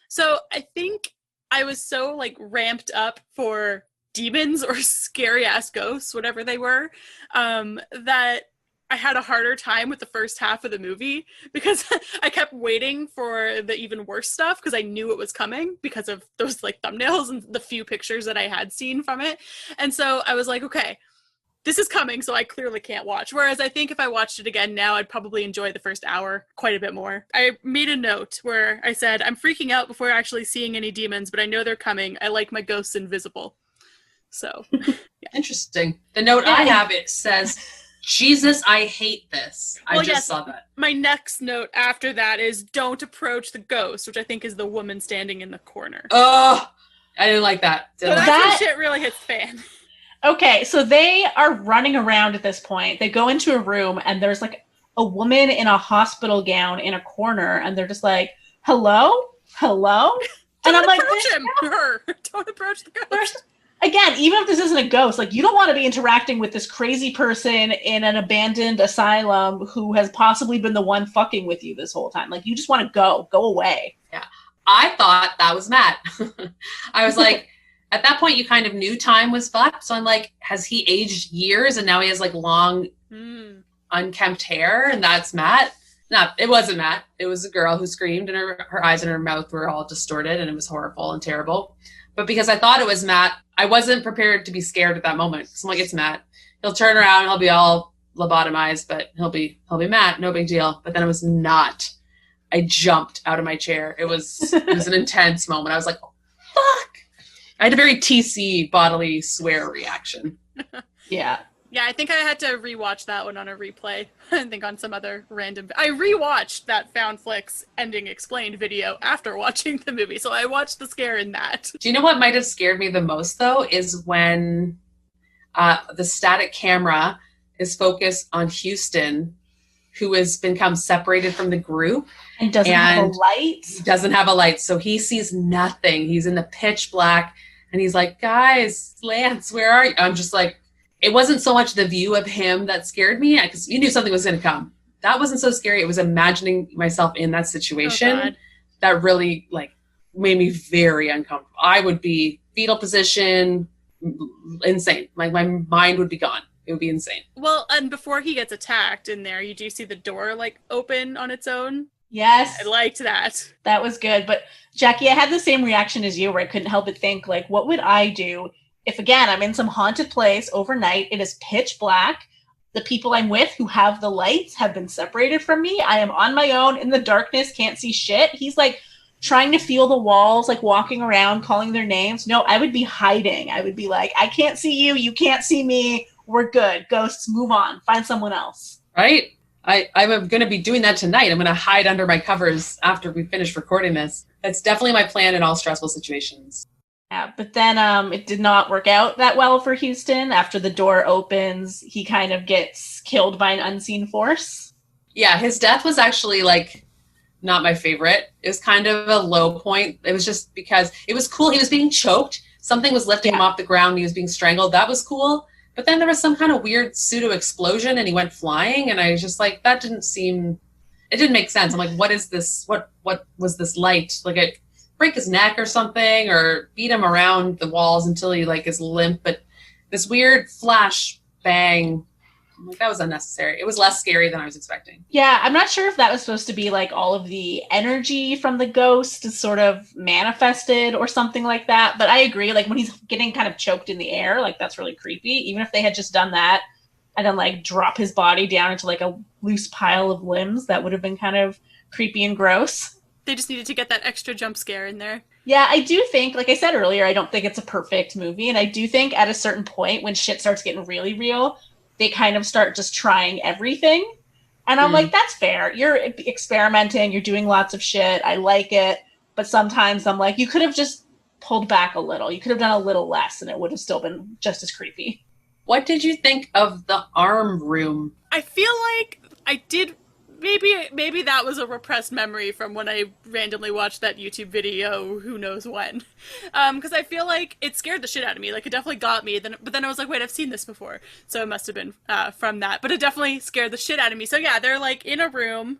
So I think I was so like ramped up for demons or scary ass ghosts, whatever they were, that I had a harder time with the first half of the movie because I kept waiting for the even worse stuff because I knew it was coming because of those like thumbnails and the few pictures that I had seen from it. And so I was like, okay, this is coming, so I clearly can't watch. Whereas I think if I watched it again now, I'd probably enjoy the first hour quite a bit more. I made a note where I said, I'm freaking out before actually seeing any demons, but I know they're coming. I like my ghosts invisible. So, yeah. Interesting. The note I have, it says, Jesus, I hate this. I just saw that. My next note after that is don't approach the ghost, which I think is the woman standing in the corner. Oh, I didn't like that. So that's when shit really hits the fan. Okay, so they are running around at this point. They go into a room and there's like a woman in a hospital gown in a corner and they're just like, hello? And I'm like, don't approach the ghost. Again, even if this isn't a ghost, like you don't want to be interacting with this crazy person in an abandoned asylum who has possibly been the one fucking with you this whole time. Like you just want to go away. Yeah. I thought that was Matt. I was like, at that point you kind of knew time was fucked. So I'm like, has he aged years and now he has like long unkempt hair and that's Matt? No, it wasn't Matt. It was a girl who screamed and her eyes and her mouth were all distorted and it was horrible and terrible. But because I thought it was Matt, I wasn't prepared to be scared at that moment. So I'm like, it's Matt. He'll turn around and he'll be all lobotomized, but he'll be Matt. No big deal. But then it was not. I jumped out of my chair. It was an intense moment. I was like, oh, fuck. I had a very TC bodily swear reaction. Yeah. Yeah, I think I had to rewatch that one on a replay. I think on some other random... I rewatched that Found Flicks ending explained video after watching the movie, so I watched the scare in that. Do you know what might have scared me the most, though, is when the static camera is focused on Houston, who has become separated from the group. And doesn't have a light. Doesn't have a light, so he sees nothing. He's in the pitch black, and he's like, guys, Lance, where are you? I'm just like... It wasn't so much the view of him that scared me, because you knew something was going to come. That wasn't so scary. It was imagining myself in that situation that really like made me very uncomfortable. I would be fetal position, insane. Like my mind would be gone. It would be insane. Well, and before he gets attacked in there, you do see the door like open on its own. Yes. I liked that. That was good. But Jackie, I had the same reaction as you where I couldn't help but think like, what would I do if, again, I'm in some haunted place overnight, it is pitch black, the people I'm with who have the lights have been separated from me, I am on my own in the darkness, can't see shit. He's like trying to feel the walls, like walking around, calling their names. No, I would be hiding. I would be like, I can't see you. You can't see me. We're good. Ghosts, move on. Find someone else. Right? I'm going to be doing that tonight. I'm going to hide under my covers after we finish recording this. That's definitely my plan in all stressful situations. Yeah, but then it did not work out that well for Houston. After the door opens, he kind of gets killed by an unseen force. Yeah, his death was actually like not my favorite. It was kind of a low point. It was just because it was cool. He was being choked. Something was lifting him off the ground. He was being strangled. That was cool. But then there was some kind of weird pseudo explosion and he went flying. And I was just like, that didn't seem, it didn't make sense. I'm like, what is this? What was this light? Like it break his neck or something or beat him around the walls until he like is limp. But this weird flash bang, like, that was unnecessary. It was less scary than I was expecting. Yeah, I'm not sure if that was supposed to be like all of the energy from the ghost is sort of manifested or something like that. But I agree, like when he's getting kind of choked in the air, like that's really creepy. Even if they had just done that and then like drop his body down into like a loose pile of limbs, that would have been kind of creepy and gross. They just needed to get that extra jump scare in there. Yeah, I do think, like I said earlier, I don't think it's a perfect movie. And I do think at a certain point when shit starts getting really real, they kind of start just trying everything. And I'm like, that's fair. You're experimenting. You're doing lots of shit. I like it. But sometimes I'm like, you could have just pulled back a little. You could have done a little less and it would have still been just as creepy. What did you think of the arm room? I feel like I did. Maybe that was a repressed memory from when I randomly watched that YouTube video, who knows when. Because I feel like it scared the shit out of me. Like, it definitely got me. But then I was like, wait, I've seen this before. So it must have been from that. But it definitely scared the shit out of me. So yeah, they're like in a room.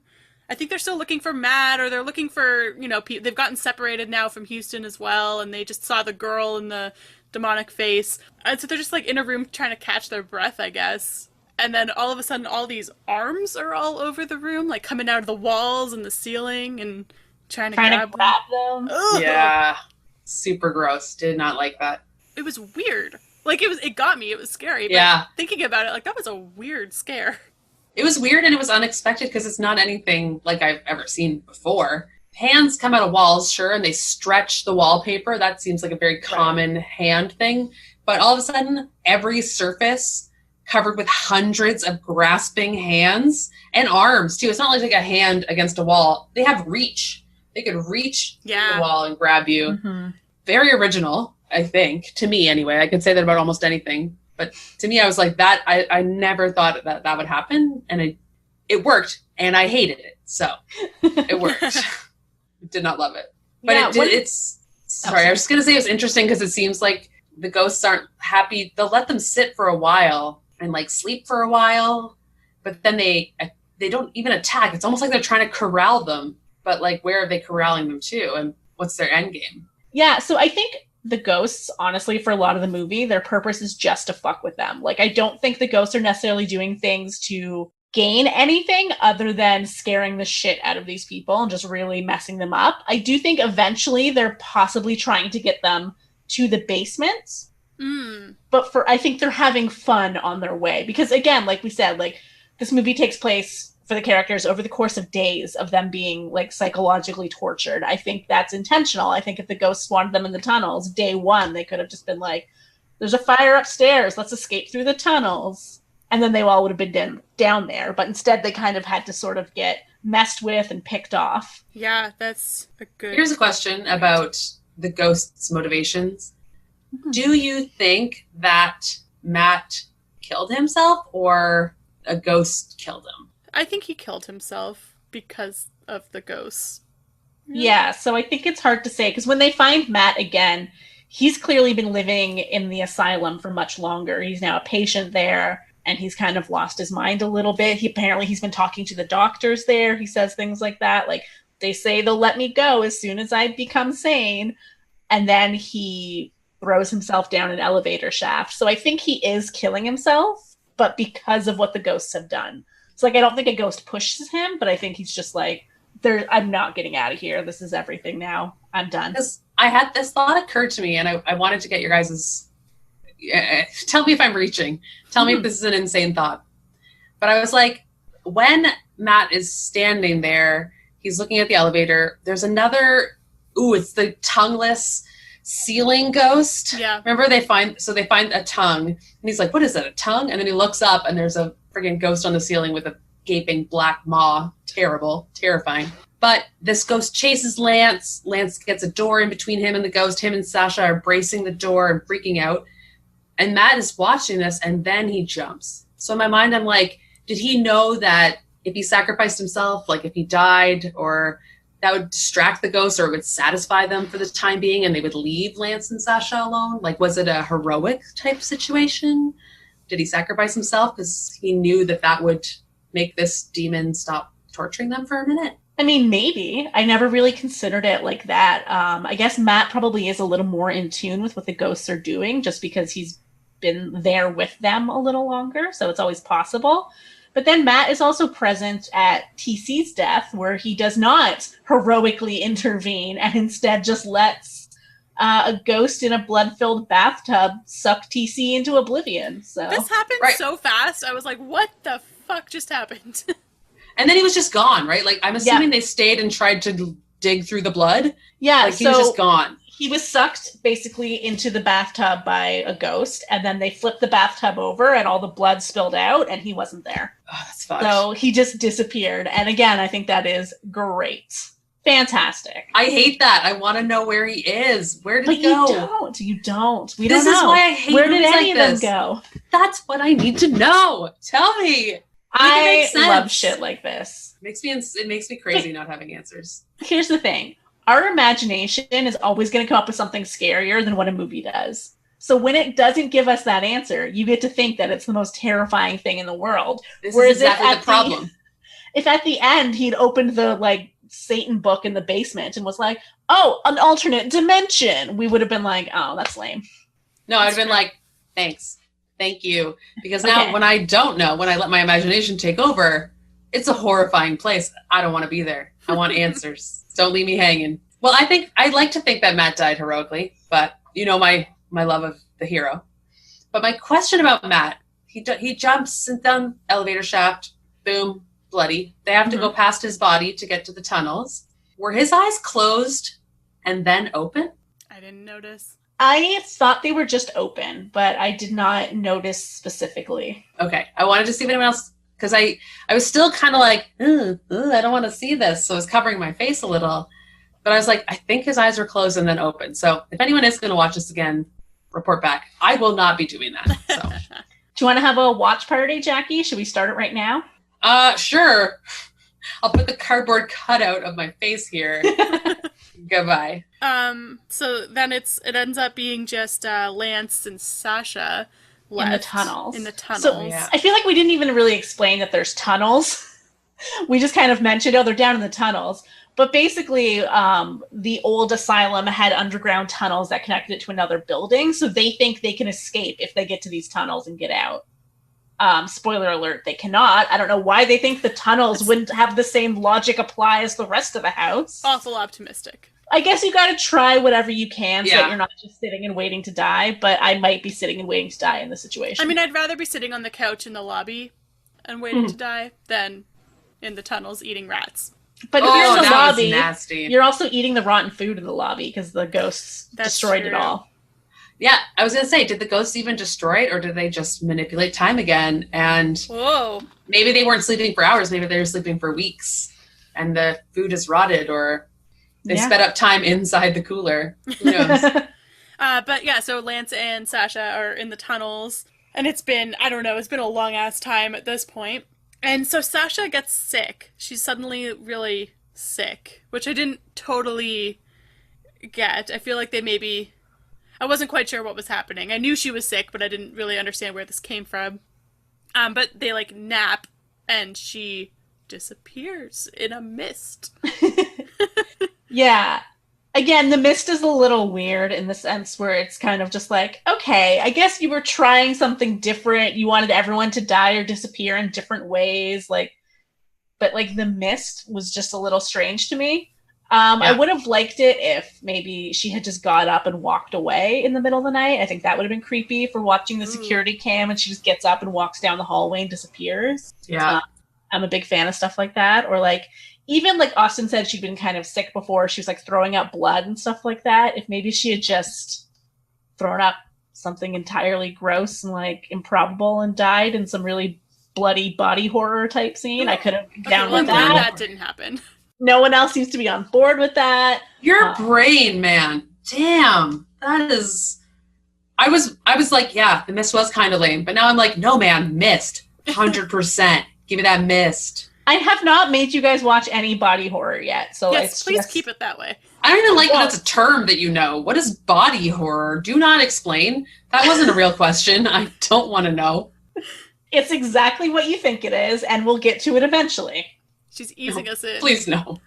I think they're still looking for Matt, or they're looking for, they've gotten separated now from Houston as well. And they just saw the girl in the demonic face. And so they're just like in a room trying to catch their breath, I guess. And then all of a sudden, all these arms are all over the room, like coming out of the walls and the ceiling and trying to grab them. Ugh. Yeah. Super gross. Did not like that. It was weird. Like, it got me. It was scary. But yeah. Thinking about it, like, that was a weird scare. It was weird and it was unexpected because it's not anything like I've ever seen before. Hands come out of walls, sure, and they stretch the wallpaper. That seems like a very common hand thing. But all of a sudden, every surface covered with hundreds of grasping hands and arms too. It's not like a hand against a wall. They have reach. They could reach the wall and grab you. Mm-hmm. Very original, I think, to me anyway. I could say that about almost anything. But to me, I was like, that. I never thought that would happen. And it worked. And I hated it. So it worked. Did not love it. But I was just going to say it was interesting because it seems like the ghosts aren't happy. They'll let them sit for a while and like sleep for a while, but then they don't even attack. It's almost like they're trying to corral them, but like where are they corralling them to, and what's their end game? Yeah, so I think the ghosts, honestly, for a lot of the movie, their purpose is just to fuck with them. Like, I don't think the ghosts are necessarily doing things to gain anything other than scaring the shit out of these people and just really messing them up. I do think eventually they're possibly trying to get them to the basement. But I think they're having fun on their way. Because again, like we said, like this movie takes place for the characters over the course of days of them being like psychologically tortured. I think that's intentional. I think if the ghosts wanted them in the tunnels, day one, they could have just been like, there's a fire upstairs, let's escape through the tunnels. And then they all would have been down there. But instead they kind of had to sort of get messed with and picked off. Yeah, that's a good... Here's a question about the ghosts' motivations. Do you think that Matt killed himself or a ghost killed him? I think he killed himself because of the ghosts. Yeah, so I think it's hard to say because when they find Matt again, he's clearly been living in the asylum for much longer. He's now a patient there and he's kind of lost his mind a little bit. He's been talking to the doctors there. He says things like that. Like, they say they'll let me go as soon as I become sane. And then he throws himself down an elevator shaft. So I think he is killing himself, but because of what the ghosts have done. So like, I don't think a ghost pushes him, but I think he's just like, I'm not getting out of here. This is everything now. I'm done. Because I had this thought occur to me and I wanted to get your guys's, tell me if I'm reaching. Tell me if this is an insane thought. But I was like, when Matt is standing there, he's looking at the elevator, there's another it's the tongueless ceiling ghost. Yeah. Remember they find a tongue and he's like, what is that, a tongue? And then he looks up and there's a friggin' ghost on the ceiling with a gaping black maw. Terrifying. But this ghost chases Lance. Lance gets a door in between him and the ghost. Him and Sasha are bracing the door and freaking out. And Matt is watching this, and then he jumps. So in my mind, I'm like, did he know that if he sacrificed himself, like if he died, or that would distract the ghost, or it would satisfy them for the time being, and they would leave Lance and Sasha alone? Like, was it a heroic type situation? Did he sacrifice himself because he knew that would make this demon stop torturing them for a minute? I mean, maybe. I never really considered it like that. I guess Matt probably is a little more in tune with what the ghosts are doing just because he's been there with them a little longer. So it's always possible. But then Matt is also present at TC's death, where he does not heroically intervene and instead just lets a ghost in a blood-filled bathtub suck TC into oblivion. So this happened so fast. I was like, what the fuck just happened? And then he was just gone, right? Like, I'm assuming they stayed and tried to dig through the blood. Yeah, like, he was just gone. He was sucked basically into the bathtub by a ghost, and then they flipped the bathtub over and all the blood spilled out, and he wasn't there. Oh, that's fucked. So he just disappeared. And again, I think that is great. Fantastic. I hate that. I want to know where he is. Where did he go? You don't. We don't know. This is why I hate Where did like any of this. them go? That's what I need to know. Tell me. I love shit like this. It makes me crazy not having answers. Here's the thing. Our imagination is always going to come up with something scarier than what a movie does. So when it doesn't give us that answer, you get to think that it's the most terrifying thing in the world. This is exactly the problem. If at the end he'd opened the Satan book in the basement and was like, oh, an alternate dimension, we would have been like, oh, that's lame. No, I'd have been like, thanks. Thank you. Because now when I don't know, when I let my imagination take over, it's a horrifying place. I don't want to be there. I want answers. Don't leave me hanging. Well, I'd like to think that Matt died heroically, but you know my love of the hero. But my question about Matt, he jumps down elevator shaft, boom, bloody. They have to go past his body to get to the tunnels. Were his eyes closed and then open? I didn't notice. I thought they were just open, but I did not notice specifically. Okay. I wanted to see if anyone else, because I was still kind of like, I don't want to see this. So I was covering my face a little. But I was like, I think his eyes were closed and then open. So if anyone is going to watch this again, report back. I will not be doing that. So. Do you want to have a watch party, Jackie? Should we start it right now? Sure. I'll put the cardboard cutout of my face here. Goodbye. So then it ends up being just Lance and Sasha left in the tunnels. So, I feel like we didn't even really explain that there's tunnels. We just kind of mentioned, they're down in the tunnels. But basically, the old asylum had underground tunnels that connected it to another building. So they think they can escape if they get to these tunnels and get out. Spoiler alert, they cannot. I don't know why they think the tunnels wouldn't have the same logic apply as the rest of the house. Awful optimistic. I guess you got to try whatever you can so that you're not just sitting and waiting to die. But I might be sitting and waiting to die in this situation. I mean, I'd rather be sitting on the couch in the lobby and waiting to die than in the tunnels eating rats. But if you're in the lobby, nasty. You're also eating the rotten food in the lobby because the ghosts destroyed it all. Yeah, I was going to say, did the ghosts even destroy it, or did they just manipulate time again? And maybe they weren't sleeping for hours, maybe they were sleeping for weeks, and the food is rotted, or they sped up time inside the cooler. Who knows? But yeah, so Lance and Sasha are in the tunnels, and it's been a long-ass time at this point. And so Sasha gets sick. She's suddenly really sick, which I didn't totally get. I feel like I wasn't quite sure what was happening. I knew she was sick, but I didn't really understand where this came from. But they nap, and she disappears in a mist. Yeah. Again, the mist is a little weird in the sense where it's kind of just like, okay, I guess you were trying something different. You wanted everyone to die or disappear in different ways. But the mist was just a little strange to me. I would have liked it if maybe she had just got up and walked away in the middle of the night. I think that would have been creepy for watching the security cam, and she just gets up and walks down the hallway and disappears. Yeah. I'm a big fan of stuff like that. Or even like Austin said, she'd been kind of sick before. She was like throwing up blood and stuff like that. If maybe she had just thrown up something entirely gross and like improbable and died in some really bloody body horror type scene, I could have down with that. That didn't happen. No one else seems to be on board with that. Your brain, man. Damn. That is... I was like, yeah, the mist was kind of lame. But now I'm like, no, man, mist. 100%. Give me that mist. I have not made you guys watch any body horror yet. So yes, please keep it that way. I don't even like that it's a term that you know. What is body horror? Do not explain. That wasn't a real question. I don't want to know. It's exactly what you think it is, and we'll get to it eventually. She's easing us in. Please no.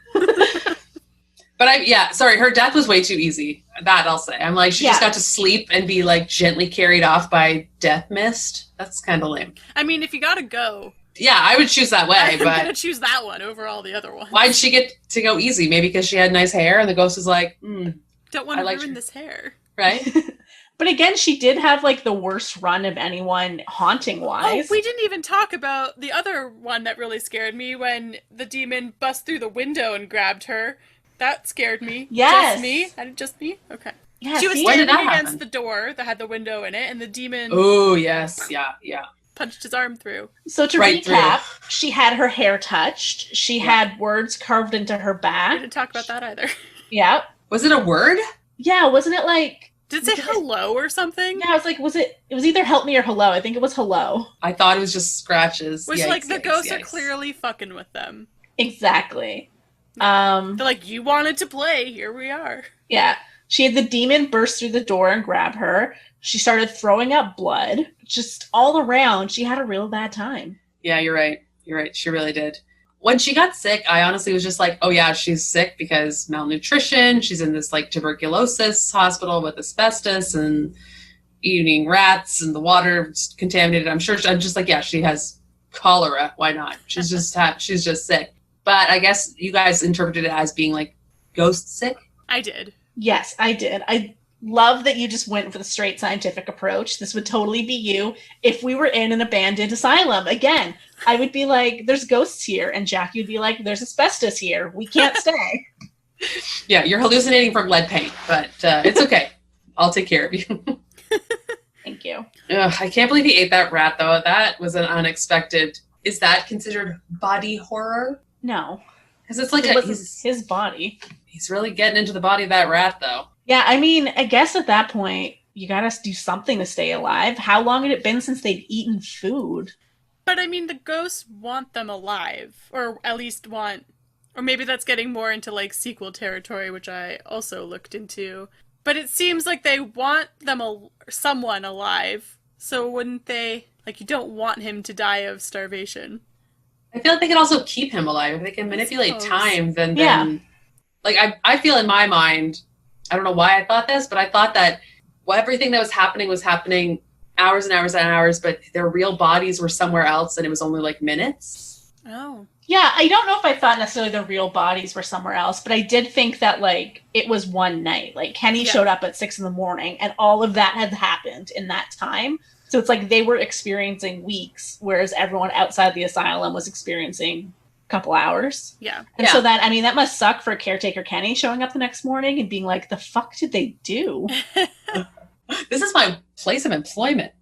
But sorry, her death was way too easy. That I'll say. I'm like, she just got to sleep and be like gently carried off by death mist. That's kind of lame. I mean, if you gotta go. Yeah, I would choose that way, I'm but... gonna choose that one over all the other ones. Why'd she get to go easy? Maybe because she had nice hair and the ghost was like, don't want to ruin this hair. Right? But again, she did have like the worst run of anyone haunting-wise. Oh, we didn't even talk about the other one that really scared me when the demon bust through the window and grabbed her. That scared me. Yes. Just me? Just me? Okay. Yeah, she was standing against the door that had the window in it, and the demon... Oh, yes. Yeah. Punched his arm through. So to recap, she had her hair touched. She had words carved into her back. We didn't talk about that either. Yeah. Was it a word? Yeah, wasn't it like... Did it say hello or something? Yeah, I was like, it was either help me or hello. I think it was hello. I thought it was just scratches. Which, the ghosts are clearly fucking with them. Exactly. They're like, you wanted to play, here we are. Yeah. She had the demon burst through the door and grab her. She started throwing up blood. Just all around, she had a real bad time. Yeah, you're right. She really did. When she got sick, I honestly was just like, oh yeah, she's sick because malnutrition. She's in this like tuberculosis hospital with asbestos and eating rats and the water's contaminated. I'm just like, yeah, she has cholera. Why not? She's just sick. But I guess you guys interpreted it as being like ghost sick. I did. Yes, I did. I love that you just went for the straight scientific approach. This would totally be you if we were in an abandoned asylum. Again, I would be like, there's ghosts here. And Jackie would be like, there's asbestos here. We can't stay. Yeah, you're hallucinating from lead paint, but it's okay. I'll take care of you. Thank you. Ugh, I can't believe he ate that rat, though. That was an unexpected... Is that considered body horror? No. Because it's like his body. He's really getting into the body of that rat, though. Yeah, I mean, I guess at that point, you gotta do something to stay alive. How long had it been since they'd eaten food? But I mean, the ghosts want them alive. Or at least want... Or maybe that's getting more into, like, sequel territory, which I also looked into. But it seems like they want someone alive. So wouldn't they... Like, you don't want him to die of starvation. I feel like they can also keep him alive. If they can manipulate time, then... Like, I feel in my mind... I don't know why I thought this, but I thought that everything that was happening hours and hours and hours, but their real bodies were somewhere else, and it was only, like, minutes. Oh. Yeah, I don't know if I thought necessarily their real bodies were somewhere else, but I did think that, like, it was one night. Like, Kenny showed up at 6 a.m, and all of that had happened in that time. So it's like they were experiencing weeks, whereas everyone outside the asylum was experiencing a couple hours. Yeah. And so that must suck for caretaker Kenny showing up the next morning and being like, the fuck did they do? This is my place of employment.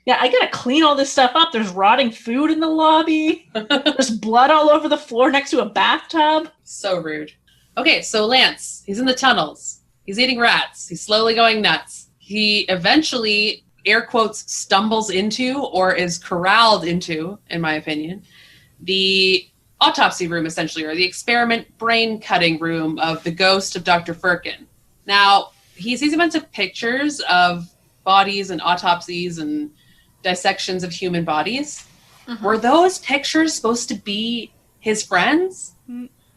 Yeah, I gotta clean all this stuff up. There's rotting food in the lobby. There's blood all over the floor next to a bathtub. So rude. Okay, so Lance, he's in the tunnels. He's eating rats. He's slowly going nuts. He eventually, air quotes, stumbles into, or is corralled into, in my opinion, the autopsy room, essentially, or the experiment brain cutting room of the ghost of Dr. Firkin. Now, he sees a bunch of pictures of bodies and autopsies and dissections of human bodies. Mm-hmm. Were those pictures supposed to be his friends?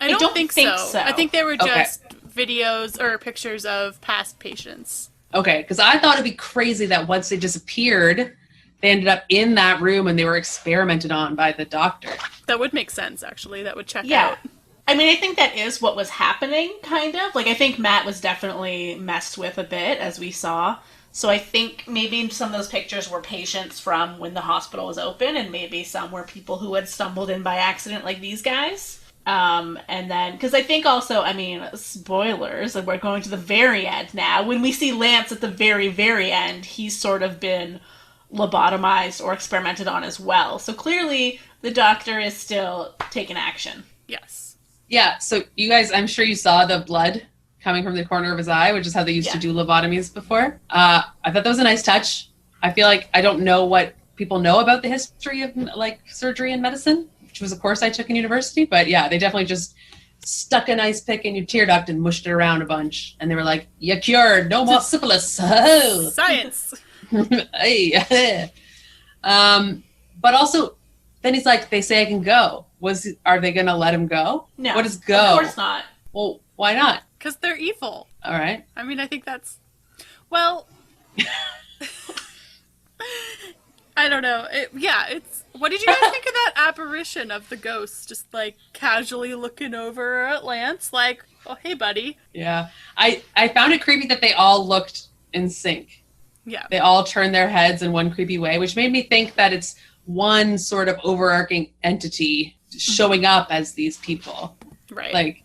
I don't think so. I think they were just videos or pictures of past patients. Okay, because I thought it'd be crazy that once they disappeared, they ended up in that room and they were experimented on by the doctor. That would make sense, actually. That would check out. I mean, I think that is what was happening, kind of. Like, I think Matt was definitely messed with a bit, as we saw. So I think maybe some of those pictures were patients from when the hospital was open, and maybe some were people who had stumbled in by accident, like these guys. And then, because I think also, I mean, spoilers, and we're going to the very end now. When we see Lance at the very, very end, he's sort of been lobotomized or experimented on as well. So clearly, the doctor is still taking action. Yes. Yeah, so you guys, I'm sure you saw the blood coming from the corner of his eye, which is how they used to do lobotomies before. I thought that was a nice touch. I feel like I don't know what people know about the history of like surgery and medicine, which was a course I took in university. But yeah, they definitely just stuck a nice pick in your tear duct and mushed it around a bunch. And they were like, "You're cured. No more syphilis." Oh. Science. Hey. But also, then he's like, "They say I can go." Are they going to let him go? No. What is go? Of course not. Well, why not? Because they're evil. All right. I mean, I think that's... Well... I don't know. It's... What did you guys think of that apparition of the ghost just, like, casually looking over at Lance? Like, oh, hey, buddy. Yeah. I found it creepy that they all looked in sync. Yeah. They all turned their heads in one creepy way, which made me think that it's one sort of overarching entity showing up as these people. Right. Like,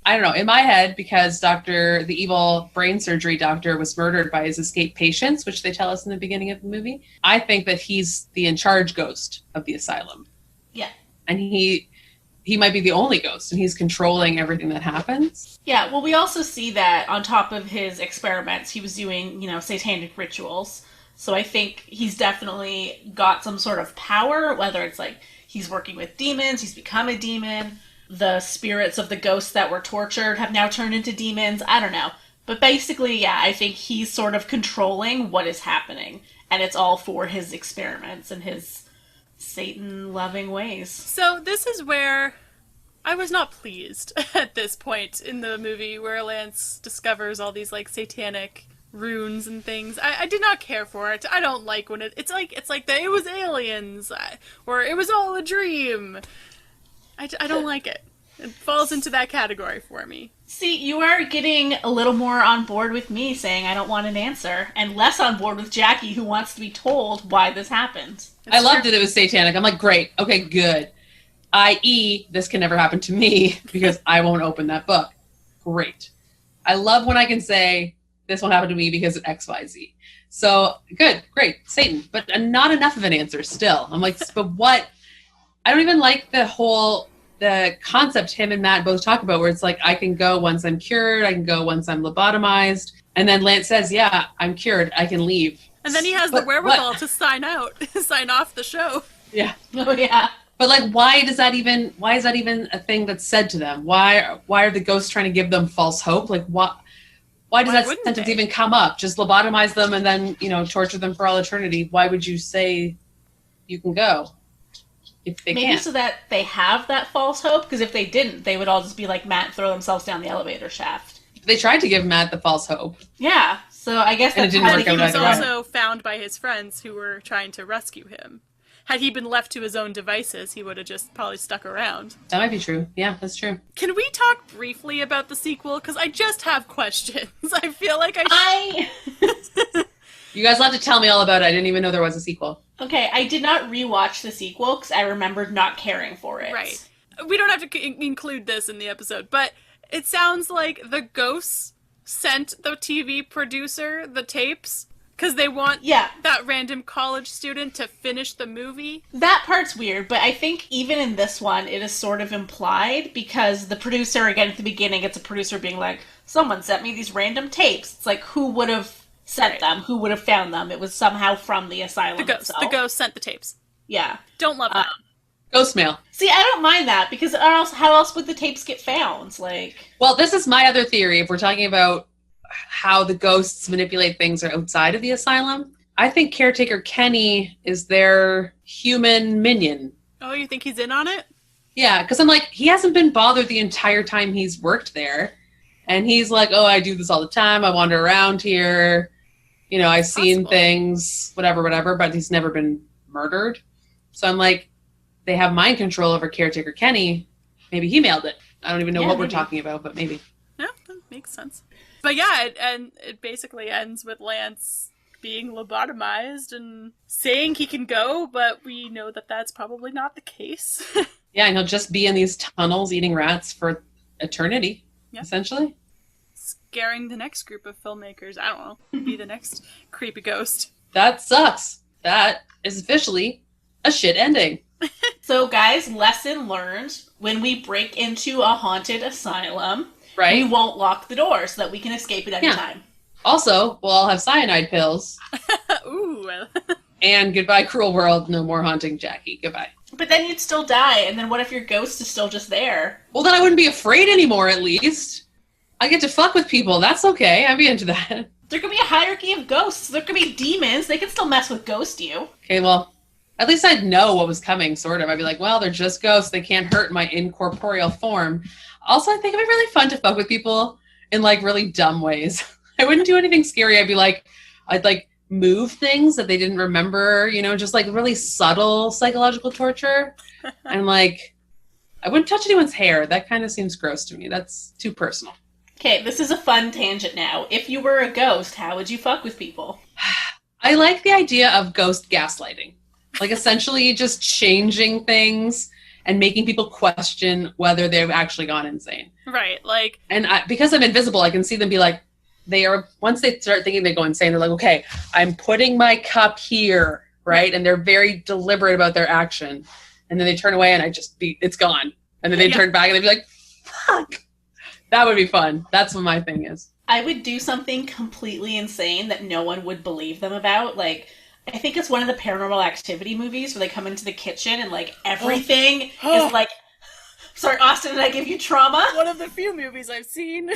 I don't know, in my head, because the evil brain surgery doctor was murdered by his escaped patients, which they tell us in the beginning of the movie, I think that he's the in charge ghost of the asylum. Yeah. And he might be the only ghost, and he's controlling everything that happens. Yeah, well, we also see that on top of his experiments, he was doing, satanic rituals. So I think he's definitely got some sort of power, whether it's like he's working with demons, he's become a demon. The spirits of the ghosts that were tortured have now turned into demons. I don't know. But basically, yeah, I think he's sort of controlling what is happening. And it's all for his experiments and his Satan-loving ways. So this is where I was not pleased at this point in the movie where Lance discovers all these, like, satanic runes and things. I did not care for it. I don't like when it's like it was aliens, or it was all a dream. I don't like it. It falls into that category for me. See, you are getting a little more on board with me saying I don't want an answer, and less on board with Jackie, who wants to be told why this happened. I loved it was satanic. I'm like, great, okay, good. I.e., this can never happen to me because I won't open that book. Great. I love when I can say, this won't happen to me because of X, Y, Z. So, good, great, Satan. But not enough of an answer still. I'm like, but what? I don't even like the concept him and Matt both talk about where it's like, I can go once I'm cured, I can go once I'm lobotomized. And then Lance says, yeah, I'm cured, I can leave. And then he has the wherewithal to sign off the show. Yeah. Oh, yeah. But like, why is that even a thing that's said to them? Why are the ghosts trying to give them false hope? Like, why does that sentence even come up? Just lobotomize them and then, torture them for all eternity. Why would you say you can go? If they Maybe can't. so that they have that false hope, because if they didn't, they would all just be like Matt and throw themselves down the elevator shaft. They tried to give Matt the false hope. Yeah, so I guess that's it didn't work he out was either also found by his friends who were trying to rescue him. Had he been left to his own devices, he would have just probably stuck around. That might be true. Yeah, that's true. Can we talk briefly about the sequel? Because I just have questions. I feel like You guys will have to tell me all about it. I didn't even know there was a sequel. Okay, I did not rewatch the sequel because I remembered not caring for it. Right. We don't have to include this in the episode, but it sounds like the ghosts sent the TV producer the tapes because they want that random college student to finish the movie. That part's weird, but I think even in this one, it is sort of implied because the producer, again, at the beginning, it's a producer being like, someone sent me these random tapes. It's like, who would have sent them? Who would have found them? It was somehow from the asylum itself. The ghost sent the tapes. Yeah. Don't love that. Ghost mail. See, I don't mind that because how else would the tapes get found? Well, this is my other theory. If we're talking about how the ghosts manipulate things outside of the asylum, I think caretaker Kenny is their human minion. Oh, you think he's in on it? Yeah, because I'm like, he hasn't been bothered the entire time he's worked there. And he's like, oh, I do this all the time. I wander around here. I've seen things, whatever, but he's never been murdered. So I'm like, they have mind control over caretaker Kenny. Maybe he mailed it. I don't even know what we're talking about, but maybe. Yeah, that makes sense. But yeah, it basically ends with Lance being lobotomized and saying he can go, but we know that that's probably not the case. Yeah, and he'll just be in these tunnels eating rats for eternity, essentially. Scaring the next group of filmmakers. I don't know. Be the next creepy ghost. That sucks. That is officially a shit ending. So, guys, lesson learned. When we break into a haunted asylum, we won't lock the door so that we can escape at any time. Also, we'll all have cyanide pills. Ooh. And goodbye, cruel world. No more haunting Jackie. Goodbye. But then you'd still die, and then what if your ghost is still just there? Well, then I wouldn't be afraid anymore, at least. I get to fuck with people. That's okay. I'd be into that. There could be a hierarchy of ghosts. There could be demons. They can still mess with ghost you. Okay, well, at least I'd know what was coming, sort of. I'd be like, well, they're just ghosts. They can't hurt my incorporeal form. Also, I think it'd be really fun to fuck with people in, like, really dumb ways. I wouldn't do anything scary. I'd move things that they didn't remember, just, like, really subtle psychological torture. And, like, I wouldn't touch anyone's hair. That kind of seems gross to me. That's too personal. Okay, this is a fun tangent now. If you were a ghost, how would you fuck with people? I like the idea of ghost gaslighting. Like, essentially just changing things and making people question whether they've actually gone insane. Right, like... And because I'm invisible, I can see them be like, once they start thinking they go insane, they're like, okay, I'm putting my cup here, right? And they're very deliberate about their action. And then they turn away and it's gone. And then they turn back and they'd be like, fuck. That would be fun. That's what my thing is. I would do something completely insane that no one would believe them about. Like, I think it's one of the Paranormal Activity movies where they come into the kitchen and, like, everything is like... Sorry, Austin, did I give you trauma? One of the few movies I've seen.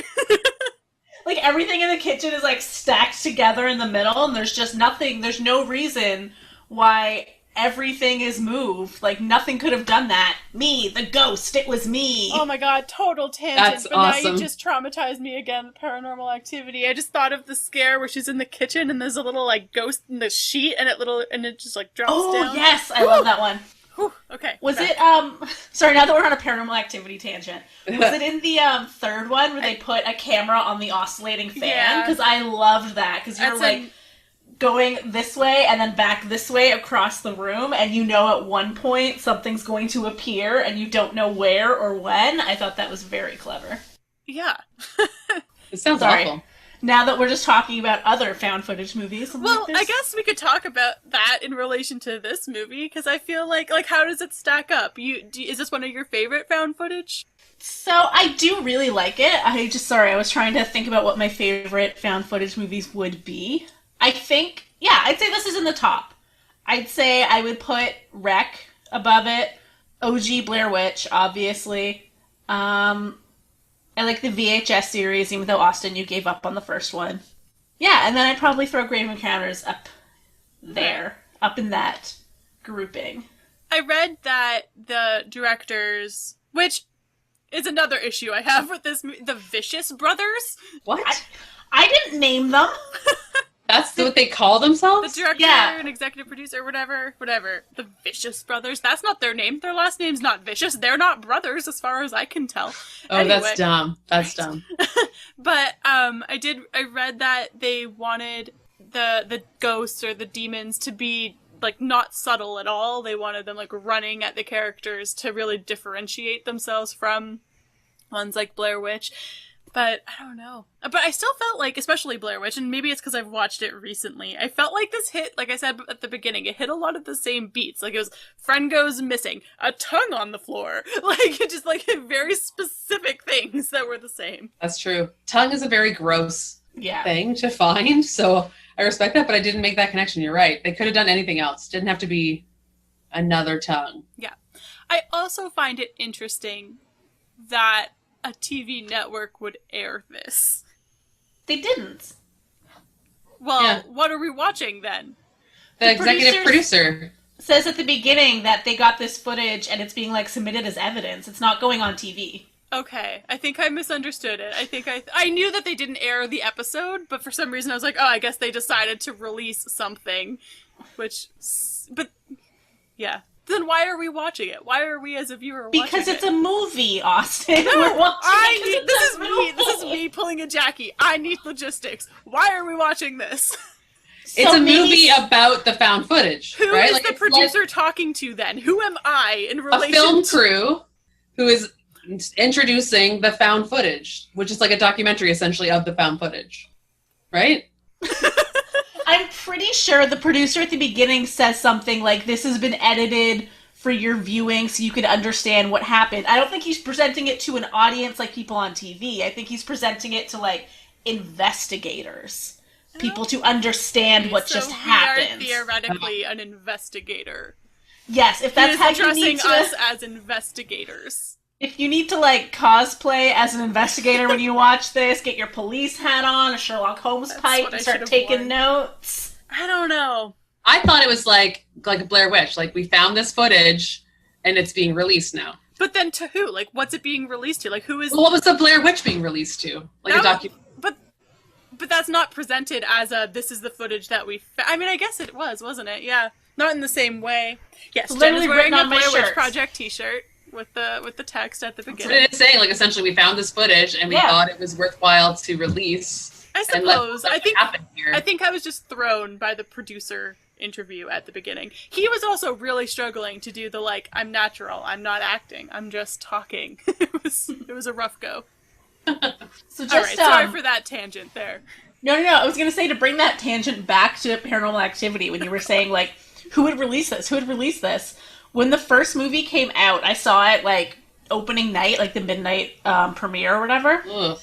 Like, everything in the kitchen is, like, stacked together in the middle, and there's just nothing, there's no reason why everything is moved. Like, nothing could have done that. Me, the ghost, it was me. Oh my god, total tangent. That's awesome. Now you just traumatized me again with Paranormal Activity. I just thought of the scare where she's in the kitchen and there's a little, like, ghost in the sheet and it just, like, drops down. Oh, yes, I love that one. Whew, okay. Was it, sorry, now that we're on a Paranormal Activity tangent, was it in the third one where they put a camera on the oscillating fan? Because I loved that, because you're, going this way and then back this way across the room, and at one point something's going to appear and you don't know where or when. I thought that was very clever. Yeah. It sounds awful. Now that we're just talking about other found footage movies. Well, I guess we could talk about that in relation to this movie, because I feel like how does it stack up? Is this one of your favorite found footage? So, I do really like it. I was trying to think about what my favorite found footage movies would be. I think, I'd say this is in the top. I'd say I would put Wreck above it. OG Blair Witch, obviously. I like the VHS series, even though, Austin, you gave up on the first one. Yeah, and then I'd probably throw Grave Encounters up there, up in that grouping. I read that the directors, which is another issue I have with this movie, the Vicious Brothers. What? I didn't name them. That's what they call themselves? The director and executive producer, whatever. The Vicious Brothers. That's not their name. Their last name's not Vicious. They're not brothers, as far as I can tell. Oh, anyway. That's dumb. That's dumb. But I read that they wanted the ghosts or the demons to be, like, not subtle at all. They wanted them, like, running at the characters to really differentiate themselves from ones like Blair Witch. But I don't know. But I still felt like, especially Blair Witch, and maybe it's because I've watched it recently, I felt like this hit, like I said at the beginning, it hit a lot of the same beats. Like, it was, friend goes missing, a tongue on the floor. Like, it just, like, very specific things that were the same. That's true. Tongue is a very gross thing to find, so I respect that, but I didn't make that connection. You're right. They could have done anything else. Didn't have to be another tongue. Yeah. I also find it interesting that a TV network would air this. They didn't. Well, what are we watching then? The executive producer says at the beginning that they got this footage and it's being, like, submitted as evidence. It's not going on TV. Okay, I think I misunderstood it. I think I knew that they didn't air the episode, but for some reason I was like, oh, I guess they decided to release something, but yeah. Then why are we watching it? Why are we as a viewer watching it? Because it's a movie, Austin. No, we're watching this is me pulling a Jackie. I need logistics. Why are we watching this? It's a movie about the found footage. Who right? is the producer talking to then? Who am I in relation to? A film crew who is introducing the found footage, which is like a documentary essentially of the found footage. Right? I'm pretty sure the producer at the beginning says something like, this has been edited for your viewing so you can understand what happened. I don't think he's presenting it to an audience like people on TV. I think he's presenting it to, like, investigators. People to understand what just happened. We are theoretically an investigator. Yes, if that's how you need to... us as investigators. If you need to, like, cosplay as an investigator when you watch this, get your police hat on, a Sherlock Holmes pipe, and start taking notes. I don't know. I thought it was like a Blair Witch. Like, we found this footage, and it's being released now. But then to who? Like, what's it being released to? Like, who is... Well, what was the Blair Witch being released to? Like, a documentary. But that's not presented as this is the footage that we... I mean, I guess it was, wasn't it? Yeah. Not in the same way. Yes, Jenn is wearing a Blair Witch Project t-shirt with the text at the beginning. That's what it's saying. Like, essentially, we found this footage, and we thought it was worthwhile to release. I suppose. I think I was just thrown by the producer interview at the beginning. He was also really struggling to do the, like, I'm natural, I'm not acting, I'm just talking. It was a rough go. So just, all right, sorry for that tangent there. No. I was going to say, to bring that tangent back to Paranormal Activity, when you were saying, like, who would release this? When the first movie came out, I saw it, like, opening night, like the midnight premiere or whatever. Ugh.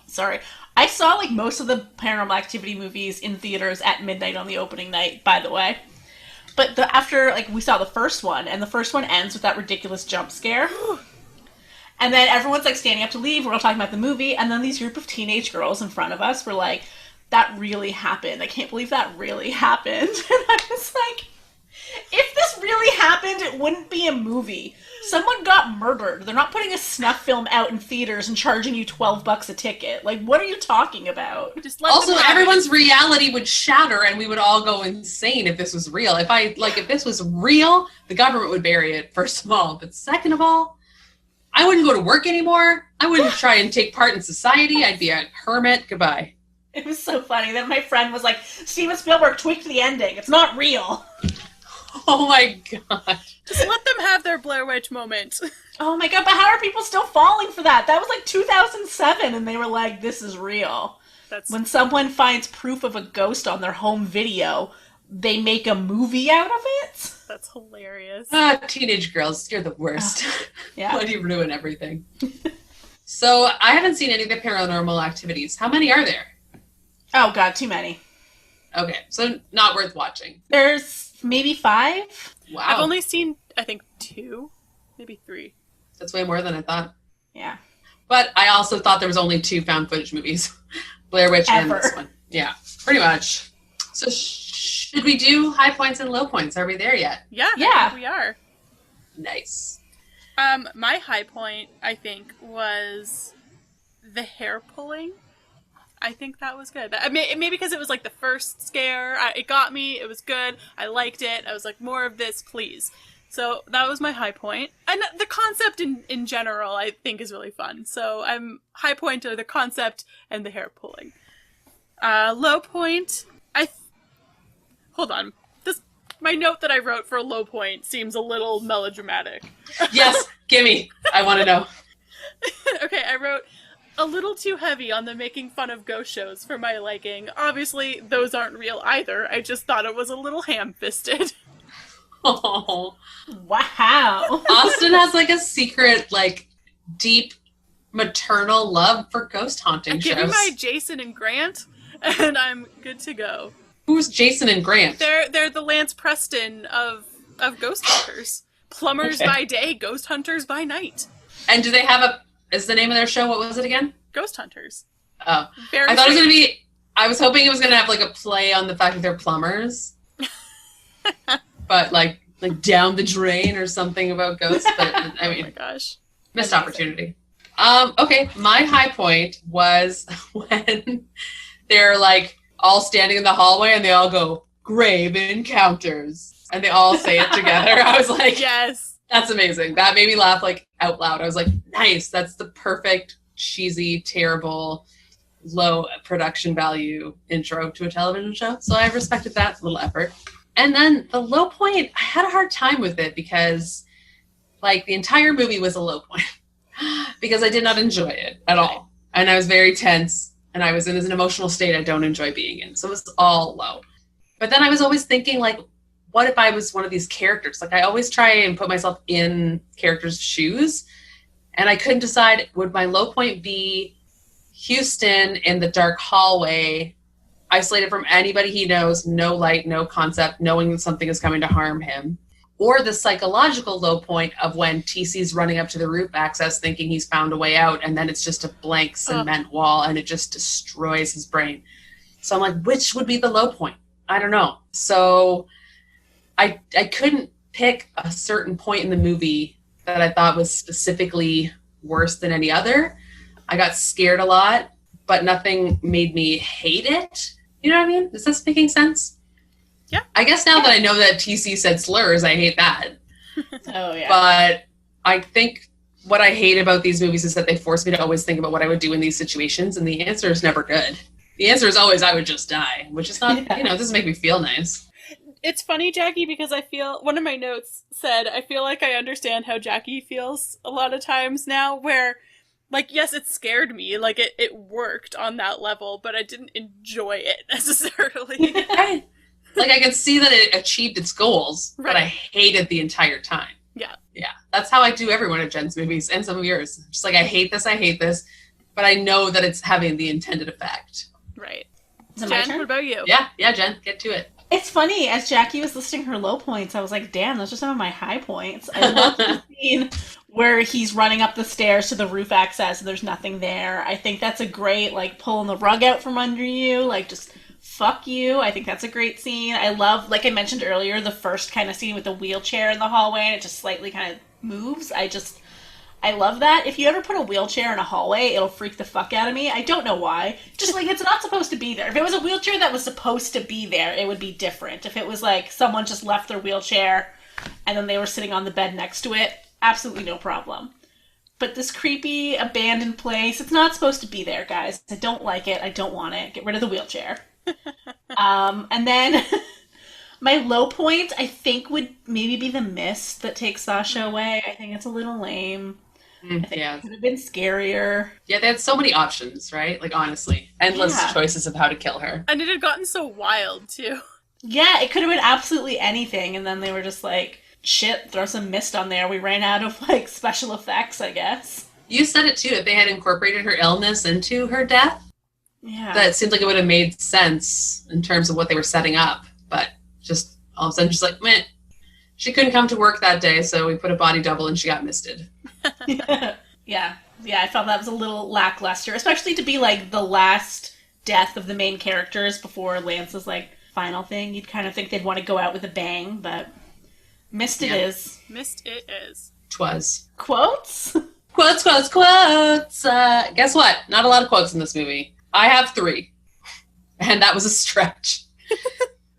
Sorry. I saw, like, most of the Paranormal Activity movies in theaters at midnight on the opening night, by the way. But after, like, we saw the first one, and the first one ends with that ridiculous jump scare. And then everyone's, like, standing up to leave. We're all talking about the movie. And then these group of teenage girls in front of us were like, that really happened. I can't believe that really happened. And I was like, if this really happened, it wouldn't be a movie. Someone got murdered. They're not putting a snuff film out in theaters and charging you $12 a ticket. Like, what are you talking about? Also, everyone's reality would shatter and we would all go insane if this was real. If this was real, the government would bury it, first of all. But second of all, I wouldn't go to work anymore. I wouldn't try and take part in society. I'd be a hermit. Goodbye. It was so funny. Then my friend was like, Steven Spielberg tweaked the ending. It's not real. Oh my god. Just let them have their Blair Witch moment. Oh my god, but how are people still falling for that? That was like 2007 and they were like, this is real. When someone finds proof of a ghost on their home video, they make a movie out of it? That's hilarious. Teenage girls, you're the worst. Yeah. Why do you ruin everything? So, I haven't seen any of the Paranormal Activities. How many are there? Oh god, too many. Okay, so not worth watching. There's maybe 5. Wow. I've only seen, I think, 2, maybe 3. That's way more than I thought. Yeah. But I also thought there was only 2 found footage movies. Blair Witch and this one. Yeah, pretty much. So should we do high points and low points? Are we there yet? Yeah, I think we are. Nice. My high point, I think, was the hair pulling. I think that was good. Maybe because it was like the first scare. It got me. It was good. I liked it. I was like, more of this, please. So that was my high point. And the concept in general, I think, is really fun. So I'm high point to the concept and the hair pulling. Low point, hold on. My note that I wrote for a low point seems a little melodramatic. Yes, gimme. I want to know. Okay, I wrote, a little too heavy on the making fun of ghost shows for my liking. Obviously, those aren't real either. I just thought it was a little ham-fisted. Oh. Wow. Austin has like a secret, like, deep maternal love for ghost haunting shows. Give me my Jason and Grant, and I'm good to go. Who's Jason and Grant? They're the Lance Preston of ghost hunters. Plumbers by day, ghost hunters by night. And do they have is the name of their show, what was it again? Ghost Hunters. Oh. I thought it was going to be, I was hoping it was going to have like a play on the fact that they're plumbers. But like down the drain or something about ghosts. But I mean, oh my gosh. Missed opportunity. Okay, my high point was when they're like all standing in the hallway and they all go, grave encounters. And they all say it together. I was like, yes. That's amazing. That made me laugh like out loud. I was like, nice. That's the perfect, cheesy, terrible, low production value intro to a television show. So I respected that little effort. And then the low point, I had a hard time with it because like the entire movie was a low point because I did not enjoy it at all. And I was very tense and I was in an emotional state I don't enjoy being in. So it was all low. But then I was always thinking like, what if I was one of these characters? Like I always try and put myself in characters' shoes. And I couldn't decide, would my low point be Houston in the dark hallway, isolated from anybody he knows, no light, no concept, knowing that something is coming to harm him, or the psychological low point of when TC's running up to the roof access thinking he's found a way out, and then it's just a blank cement wall and it just destroys his brain. So I'm like, which would be the low point? I don't know. So I couldn't pick a certain point in the movie that I thought was specifically worse than any other. I got scared a lot, but nothing made me hate it. You know what I mean? Is this making sense? Yeah. I guess now that I know that TC said slurs, I hate that. Oh, yeah. But I think what I hate about these movies is that they force me to always think about what I would do in these situations, and the answer is never good. The answer is always I would just die, which is not, it doesn't make me feel nice. It's funny, Jackie, because I feel, one of my notes said, I feel like I understand how Jackie feels a lot of times now, where, like, yes, it scared me, like, it worked on that level, but I didn't enjoy it necessarily. Right. Like, I could see that it achieved its goals, but I hate it the entire time. Yeah. Yeah. That's how I do every one of Jen's movies, and some of yours. Just like, I hate this, but I know that it's having the intended effect. Right. Is it Jen, my turn? what about you? Yeah, Jen, get to it. It's funny, as Jackie was listing her low points, I was like, damn, those are some of my high points. I love the scene where he's running up the stairs to the roof access and there's nothing there. I think that's a great, like, pulling the rug out from under you, like, just fuck you. I think that's a great scene. I love, like I mentioned earlier, the first kind of scene with the wheelchair in the hallway and it just slightly kind of moves. I love that. If you ever put a wheelchair in a hallway, it'll freak the fuck out of me. I don't know why. Just like, it's not supposed to be there. If it was a wheelchair that was supposed to be there, it would be different. If it was like someone just left their wheelchair and then they were sitting on the bed next to it, absolutely no problem. But this creepy, abandoned place, it's not supposed to be there, guys. I don't like it. I don't want it. Get rid of the wheelchair. And then my low point, I think, would maybe be the mist that takes Sasha away. I think it's a little lame. I think it could have been scarier. Yeah, they had so many options, right? Like, honestly. Endless choices of how to kill her. And it had gotten so wild, too. Yeah, it could have been absolutely anything, and then they were just like, shit, throw some mist on there. We ran out of, like, special effects, I guess. You said it, too, if they had incorporated her illness into her death. Yeah. That seemed like it would have made sense in terms of what they were setting up. But just all of a sudden, she's like, meh. She couldn't come to work that day, so we put a body double and she got misted. Yeah, I felt that was a little lackluster, especially to be like the last death of the main characters before Lance's like final thing. You'd kind of think they'd want to go out with a bang, but missed it is. Missed it is. 'Twas. Quotes? Quotes. Guess what? Not a lot of quotes in this movie. I have 3. And that was a stretch.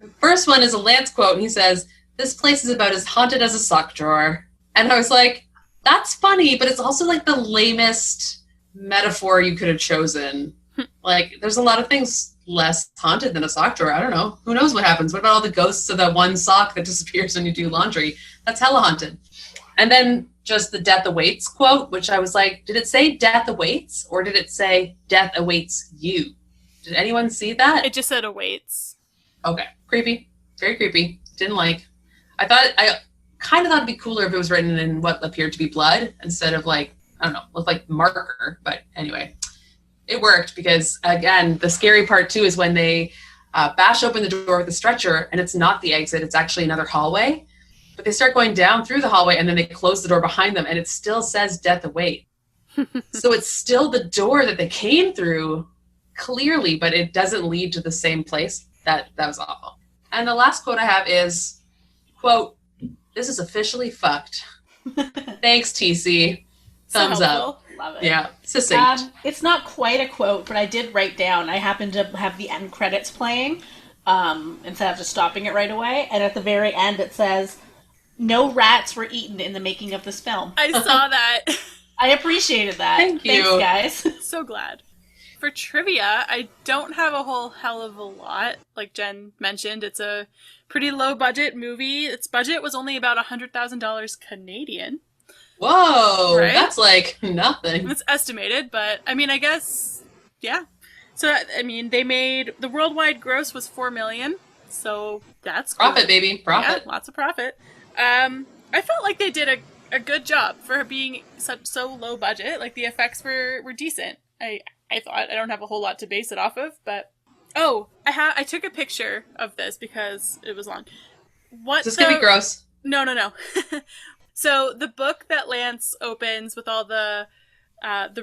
The first one is a Lance quote, and he says, "This place is about as haunted as a sock drawer." And I was like, that's funny, but it's also like the lamest metaphor you could have chosen. Like, there's a lot of things less haunted than a sock drawer. I don't know. Who knows what happens? What about all the ghosts of that one sock that disappears when you do laundry? That's hella haunted. And then just the death awaits quote, which I was like, did it say death awaits or did it say death awaits you? Did anyone see that? It just said awaits. Okay. Creepy. Very creepy. Didn't like. I kind of thought it'd be cooler if it was written in what appeared to be blood instead of like, I don't know, with like marker. But anyway, it worked because, again, the scary part too is when they bash open the door with the stretcher and it's not the exit, it's actually another hallway. But they start going down through the hallway and then they close the door behind them and it still says death await. So it's still the door that they came through clearly, but it doesn't lead to the same place. That was awful. And the last quote I have is, quote, "This is officially fucked." Thanks, TC. Thumbs up. Love it. Yeah, succinct. It's not quite a quote, but I did write down, I happened to have the end credits playing instead of just stopping it right away. And at the very end it says, "No rats were eaten in the making of this film." I saw that. I appreciated that. Thank you. Thanks, guys. So glad. For trivia, I don't have a whole hell of a lot. Like Jen mentioned, it's a pretty low budget movie. Its budget was only about $100,000 Canadian. Whoa, right? That's like nothing. It's estimated, but I mean, I guess, yeah. So, I mean, they made, the worldwide gross was $4 million, so that's cool. Profit, baby, profit. Yeah, lots of profit. I felt like they did a good job for being so low budget. Like, the effects were decent. I thought. I don't have a whole lot to base it off of, but... Oh, I took a picture of this because it was long. This could be gross. No. So, the book that Lance opens with all the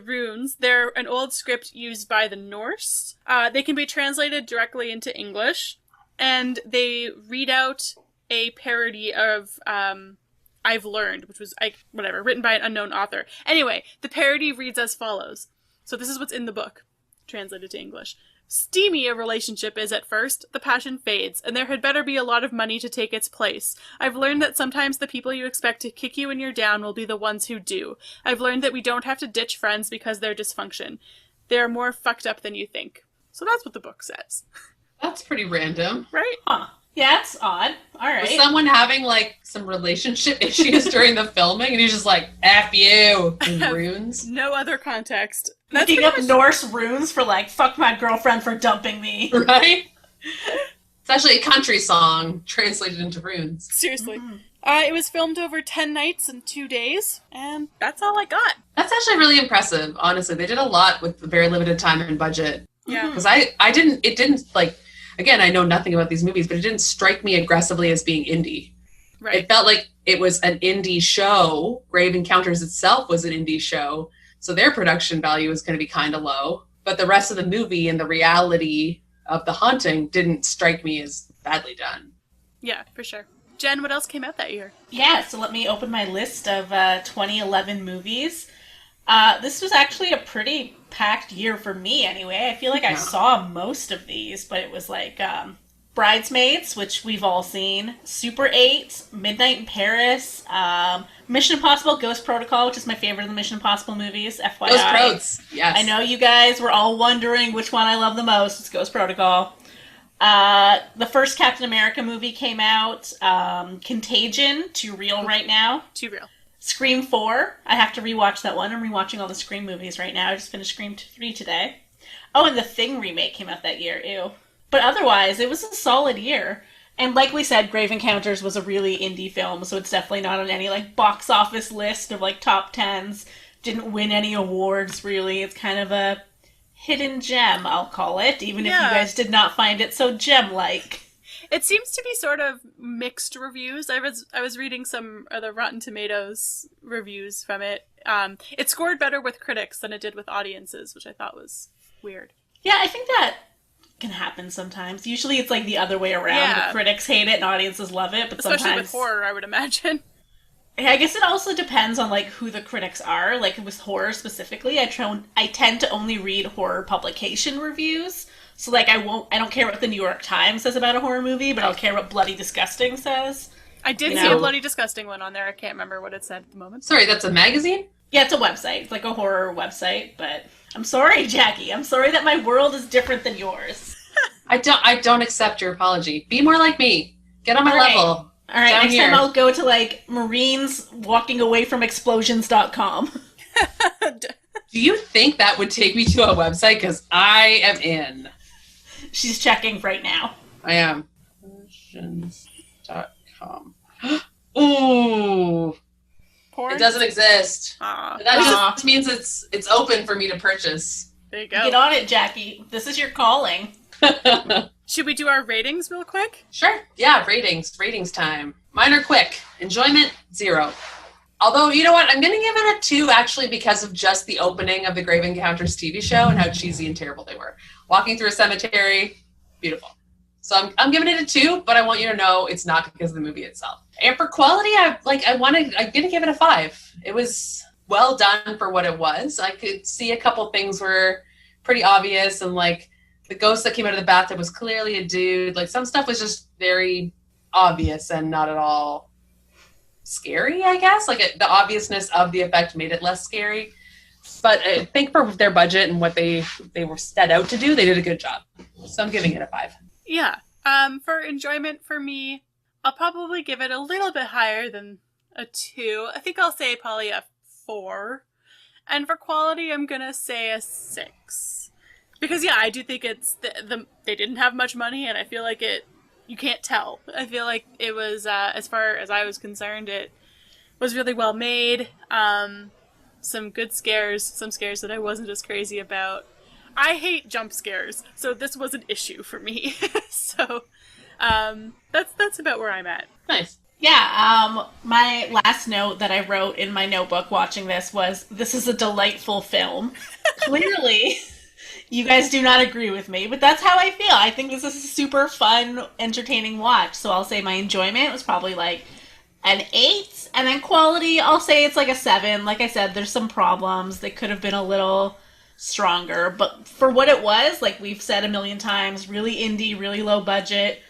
runes, they're an old script used by the Norse. They can be translated directly into English, and they read out a parody of I've Learned, which was, written by an unknown author. Anyway, the parody reads as follows. So this is what's in the book, translated to English. Steamy a relationship is at first, the passion fades, and there had better be a lot of money to take its place. I've learned that sometimes the people you expect to kick you when you're down will be the ones who do. I've learned that we don't have to ditch friends because they're dysfunction. They're more fucked up than you think. So that's what the book says. That's pretty random. Right? Huh. Yeah, it's odd. All right. Was someone having, like, some relationship issues during the filming, and he's just like, F you, in runes? No other context. Looking up Norse runes for, like, fuck my girlfriend for dumping me. Right? It's actually a country song translated into runes. Seriously. Mm-hmm. It was filmed over 10 nights and 2 days, and that's all I got. That's actually really impressive, honestly. They did a lot with very limited time and budget. Yeah. Because it didn't, like... Again, I know nothing about these movies, but it didn't strike me aggressively as being indie. Right. It felt like it was an indie show. Grave Encounters itself was an indie show, so their production value was going to be kind of low. But the rest of the movie and the reality of the haunting didn't strike me as badly done. Yeah, for sure. Jen, what else came out that year? Yeah, so let me open my list of 2011 movies. This was actually a pretty packed year for me anyway. I feel like I saw most of these, but it was like Bridesmaids, which we've all seen, Super 8, Midnight in Paris, Mission Impossible Ghost Protocol, which is my favorite of the Mission Impossible movies, FYI. Ghost Prots, yes. I know you guys were all wondering which one I love the most. It's Ghost Protocol. The first Captain America movie came out. Contagion, Too Real right now. Too Real. Scream 4. I have to rewatch that one. I'm rewatching all the Scream movies right now. I just finished Scream 3 today. Oh, and the Thing remake came out that year. Ew. But otherwise, it was a solid year. And like we said, Grave Encounters was a really indie film, so it's definitely not on any like box office list of like top 10s. Didn't win any awards, really. It's kind of a hidden gem, I'll call it, even if you guys did not find it so gem-like. It seems to be sort of mixed reviews. I was reading some of the Rotten Tomatoes reviews from it. It scored better with critics than it did with audiences, which I thought was weird. Yeah, I think that can happen sometimes. Usually it's like the other way around. Yeah. The critics hate it and audiences love it, but especially sometimes... with horror, I would imagine. I guess it also depends on like who the critics are. Like with horror specifically, I tend to only read horror publication reviews. So, like, I don't care what the New York Times says about a horror movie, but I'll care what Bloody Disgusting says. I did see a Bloody Disgusting one on there. I can't remember what it said at the moment. Sorry, that's a magazine? Yeah, it's a website. It's like a horror website, but I'm sorry, Jackie. I'm sorry that my world is different than yours. I don't accept your apology. Be more like me. Get on my level. All right, next time I'll go to, like, Marines walking away from explosions.com. Do you think that would take me to a website? Because I am in. She's checking right now. I am. Explosions.com. Ooh. Porn? It doesn't exist. Aww. That just means it's open for me to purchase. There you go. Get on it, Jackie. This is your calling. Should we do our ratings real quick? Sure. Yeah, ratings. Ratings time. Mine are quick. Enjoyment, 0. Although, you know what? I'm going to give it a 2, actually, because of just the opening of the Grave Encounters TV show and how cheesy and terrible they were. Walking through a cemetery, beautiful. So I'm giving it a 2, but I want you to know it's not because of the movie itself. And for quality, I'm going to give it a 5. It was well done for what it was. I could see a couple things were pretty obvious, and like the ghost that came out of the bathtub was clearly a dude. Like some stuff was just very obvious and not at all scary, I guess. Like the obviousness of the effect made it less scary. But I think for their budget and what they were set out to do, they did a good job. So I'm giving it a 5. Yeah. For enjoyment for me, I'll probably give it a little bit higher than a 2. I think I'll say probably a 4. And for quality, I'm going to say a 6. Because, yeah, I do think it's they didn't have much money, and I feel like you can't tell. I feel like it was, as far as I was concerned, it was really well made. Some good scares, some scares that I wasn't as crazy about. I hate jump scares, so this was an issue for me. So, that's about where I'm at. Nice. Yeah, my last note that I wrote in my notebook watching this is a delightful film. Clearly, you guys do not agree with me, but that's how I feel. I think this is a super fun, entertaining watch. So I'll say my enjoyment was probably like an 8, and then quality, I'll say it's like a 7. Like I said, there's some problems. They could have been a little stronger, but for what it was, like we've said a million times, really indie, really low budget,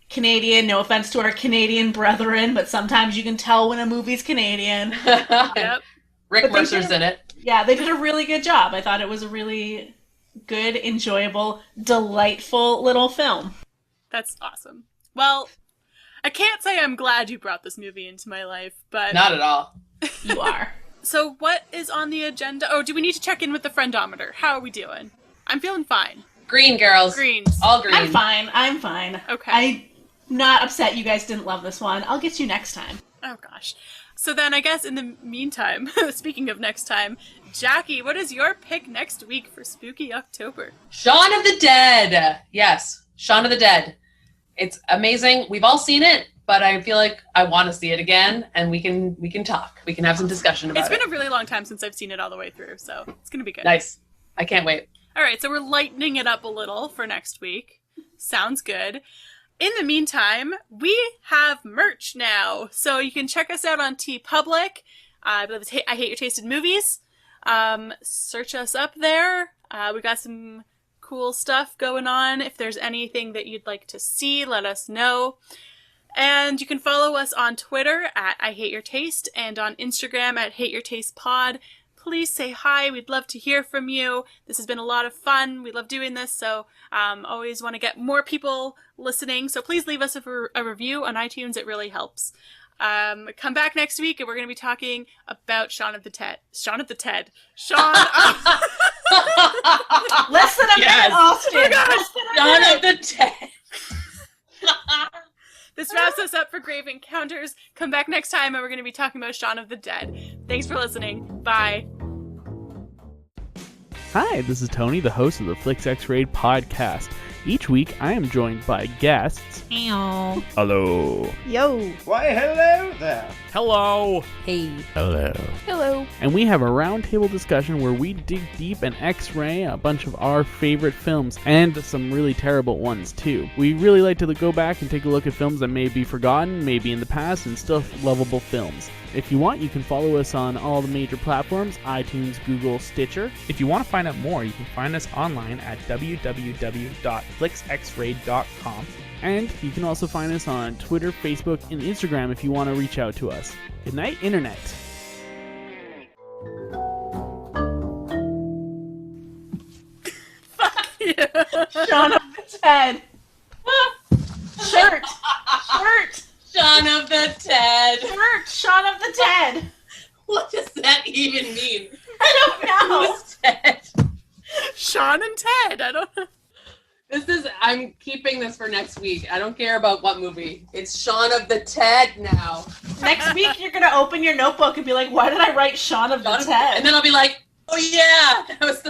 Canadian. No offense to our Canadian brethren, but sometimes you can tell when a movie's Canadian. Yep. Rick Mercer's in it. Yeah, they did a really good job. I thought it was a really good, enjoyable, delightful little film. That's awesome. Well, I can't say I'm glad you brought this movie into my life, but... Not at all. You are. So what is on the agenda? Oh, do we need to check in with the friendometer? How are we doing? I'm feeling fine. Green, girls. Greens. All green. I'm fine. Okay. I'm not upset you guys didn't love this one. I'll get you next time. Oh, gosh. So then I guess in the meantime, speaking of next time, Jackie, what is your pick next week for Spooky October? Shaun of the Dead. Yes, Shaun of the Dead. It's amazing. We've all seen it, but I feel like I want to see it again, and we can talk. We can have some discussion about it. It's been a really long time since I've seen it all the way through, so it's going to be good. Nice. I can't wait. All right, so we're lightening it up a little for next week. Sounds good. In the meantime, we have merch now, so you can check us out on TeePublic. I believe it's I Hate Your Tasted Movies. Search us up there. We got some cool stuff going on. If there's anything that you'd like to see, let us know. And you can follow us on Twitter at I Hate Your Taste and on Instagram at Hate Your Taste Pod. Please say hi. We'd love to hear from you. This has been a lot of fun. We love doing this, so always want to get more people listening. So please leave us a review on iTunes. It really helps. Come back next week, and we're going to be talking about Shaun of the Ted. Shaun of the Ted. Shaun of... Less than a minute, Austin. Shaun of the Ted. This wraps us up for Grave Encounters. Come back next time, and we're going to be talking about Shaun of the Dead. Thanks for listening. Bye. Hi, this is Tony, the host of the Flicks X-Rayed podcast. Each week, I am joined by guests. Hello. Hello. Yo. Why, hello there. Hello. Hey. Hello. Hello. And we have a roundtable discussion where we dig deep and X-ray a bunch of our favorite films, and some really terrible ones too. We really like to go back and take a look at films that may be forgotten, maybe in the past, and still lovable films. If you want, you can follow us on all the major platforms, iTunes, Google, Stitcher. If you want to find out more, you can find us online at www.flixxray.com. And you can also find us on Twitter, Facebook, and Instagram if you want to reach out to us. Good night, Internet. Fuck you. Shaun of the Ted. Shirt. Shaun of the Ted. Shirt. Shaun of the Ted. What does that even mean? I don't know. Who's Ted? Shaun and Ted. I don't know. I'm keeping this for next week. I don't care about what movie. It's Shaun of the Ted now. Next week, you're going to open your notebook and be like, why did I write Shaun of the Ted? And then I'll be like, oh yeah, that was